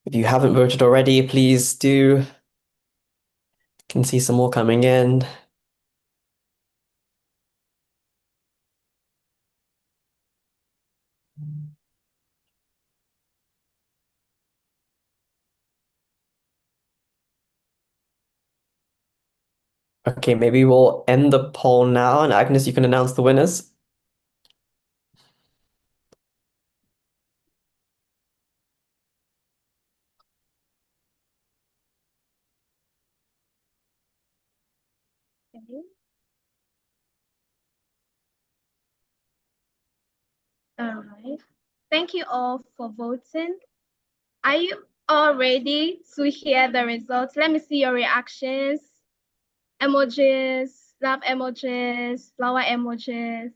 If you haven't voted already, please do. Can see some more coming in. Okay, maybe we'll end the poll now, and Agnes, you can announce the winners. Okay. All right. Thank you all for voting. Are you all ready to hear the results? Let me see your reactions. Emojis, love emojis, flower emojis,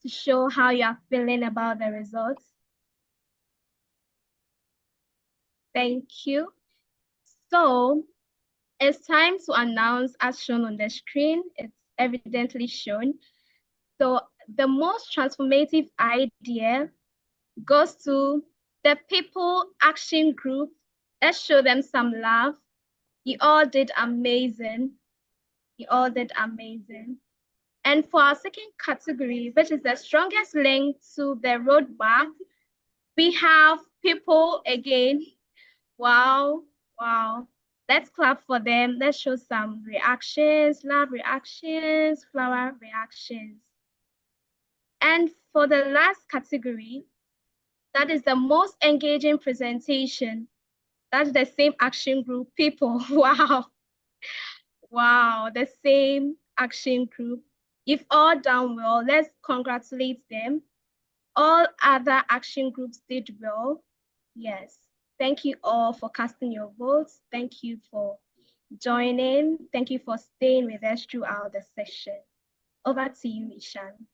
to show how you are feeling about the results. Thank you. So it's time to announce, as shown on the screen. It's evidently shown. So the most transformative idea goes to the People Action Group. Let's show them some love. You all did amazing. You all did amazing. And for our second category, which is the strongest link to the roadmap, we have People again. Wow, wow. Let's clap for them. Let's show some reactions, love reactions, flower reactions. And for the last category, that is the most engaging presentation. That's the same action group, People. Wow. Wow, the same action group. If all done well, let's congratulate them. All other action groups did well. Yes. Thank you all for casting your votes. Thank you for joining. Thank you for staying with us throughout the session. Over to you, Ishan.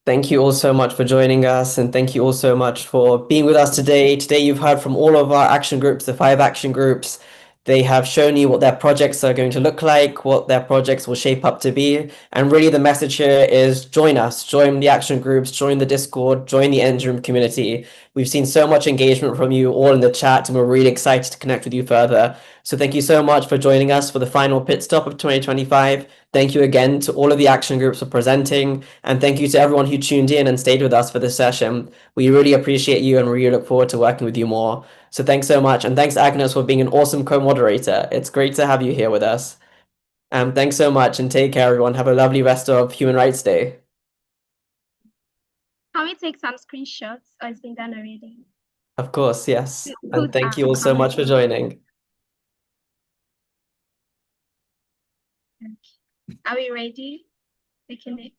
Thank you all so much for joining us, and thank you all so much for being with us today. Today, you've heard from all of our action groups, the 5 action groups. They have shown you what their projects are going to look like, what their projects will shape up to be. And really, the message here is join us, join the action groups, join the Discord, join the Engine Room community. We've seen so much engagement from you all in the chat, and we're really excited to connect with you further. So thank you so much for joining us for the final pit stop of 2025. Thank you again to all of the action groups for presenting, and thank you to everyone who tuned in and stayed with us for this session. We really appreciate you and we really look forward to working with you more. So thanks so much, and thanks Agnes for being an awesome co-moderator. It's great to have you here with us. Thanks so much, and take care, everyone. Have a lovely rest of Human Rights Day. Can we take some screenshots, or it's been done already? Of course, yes. And thank you all so much for joining. Are we ready? Taking it.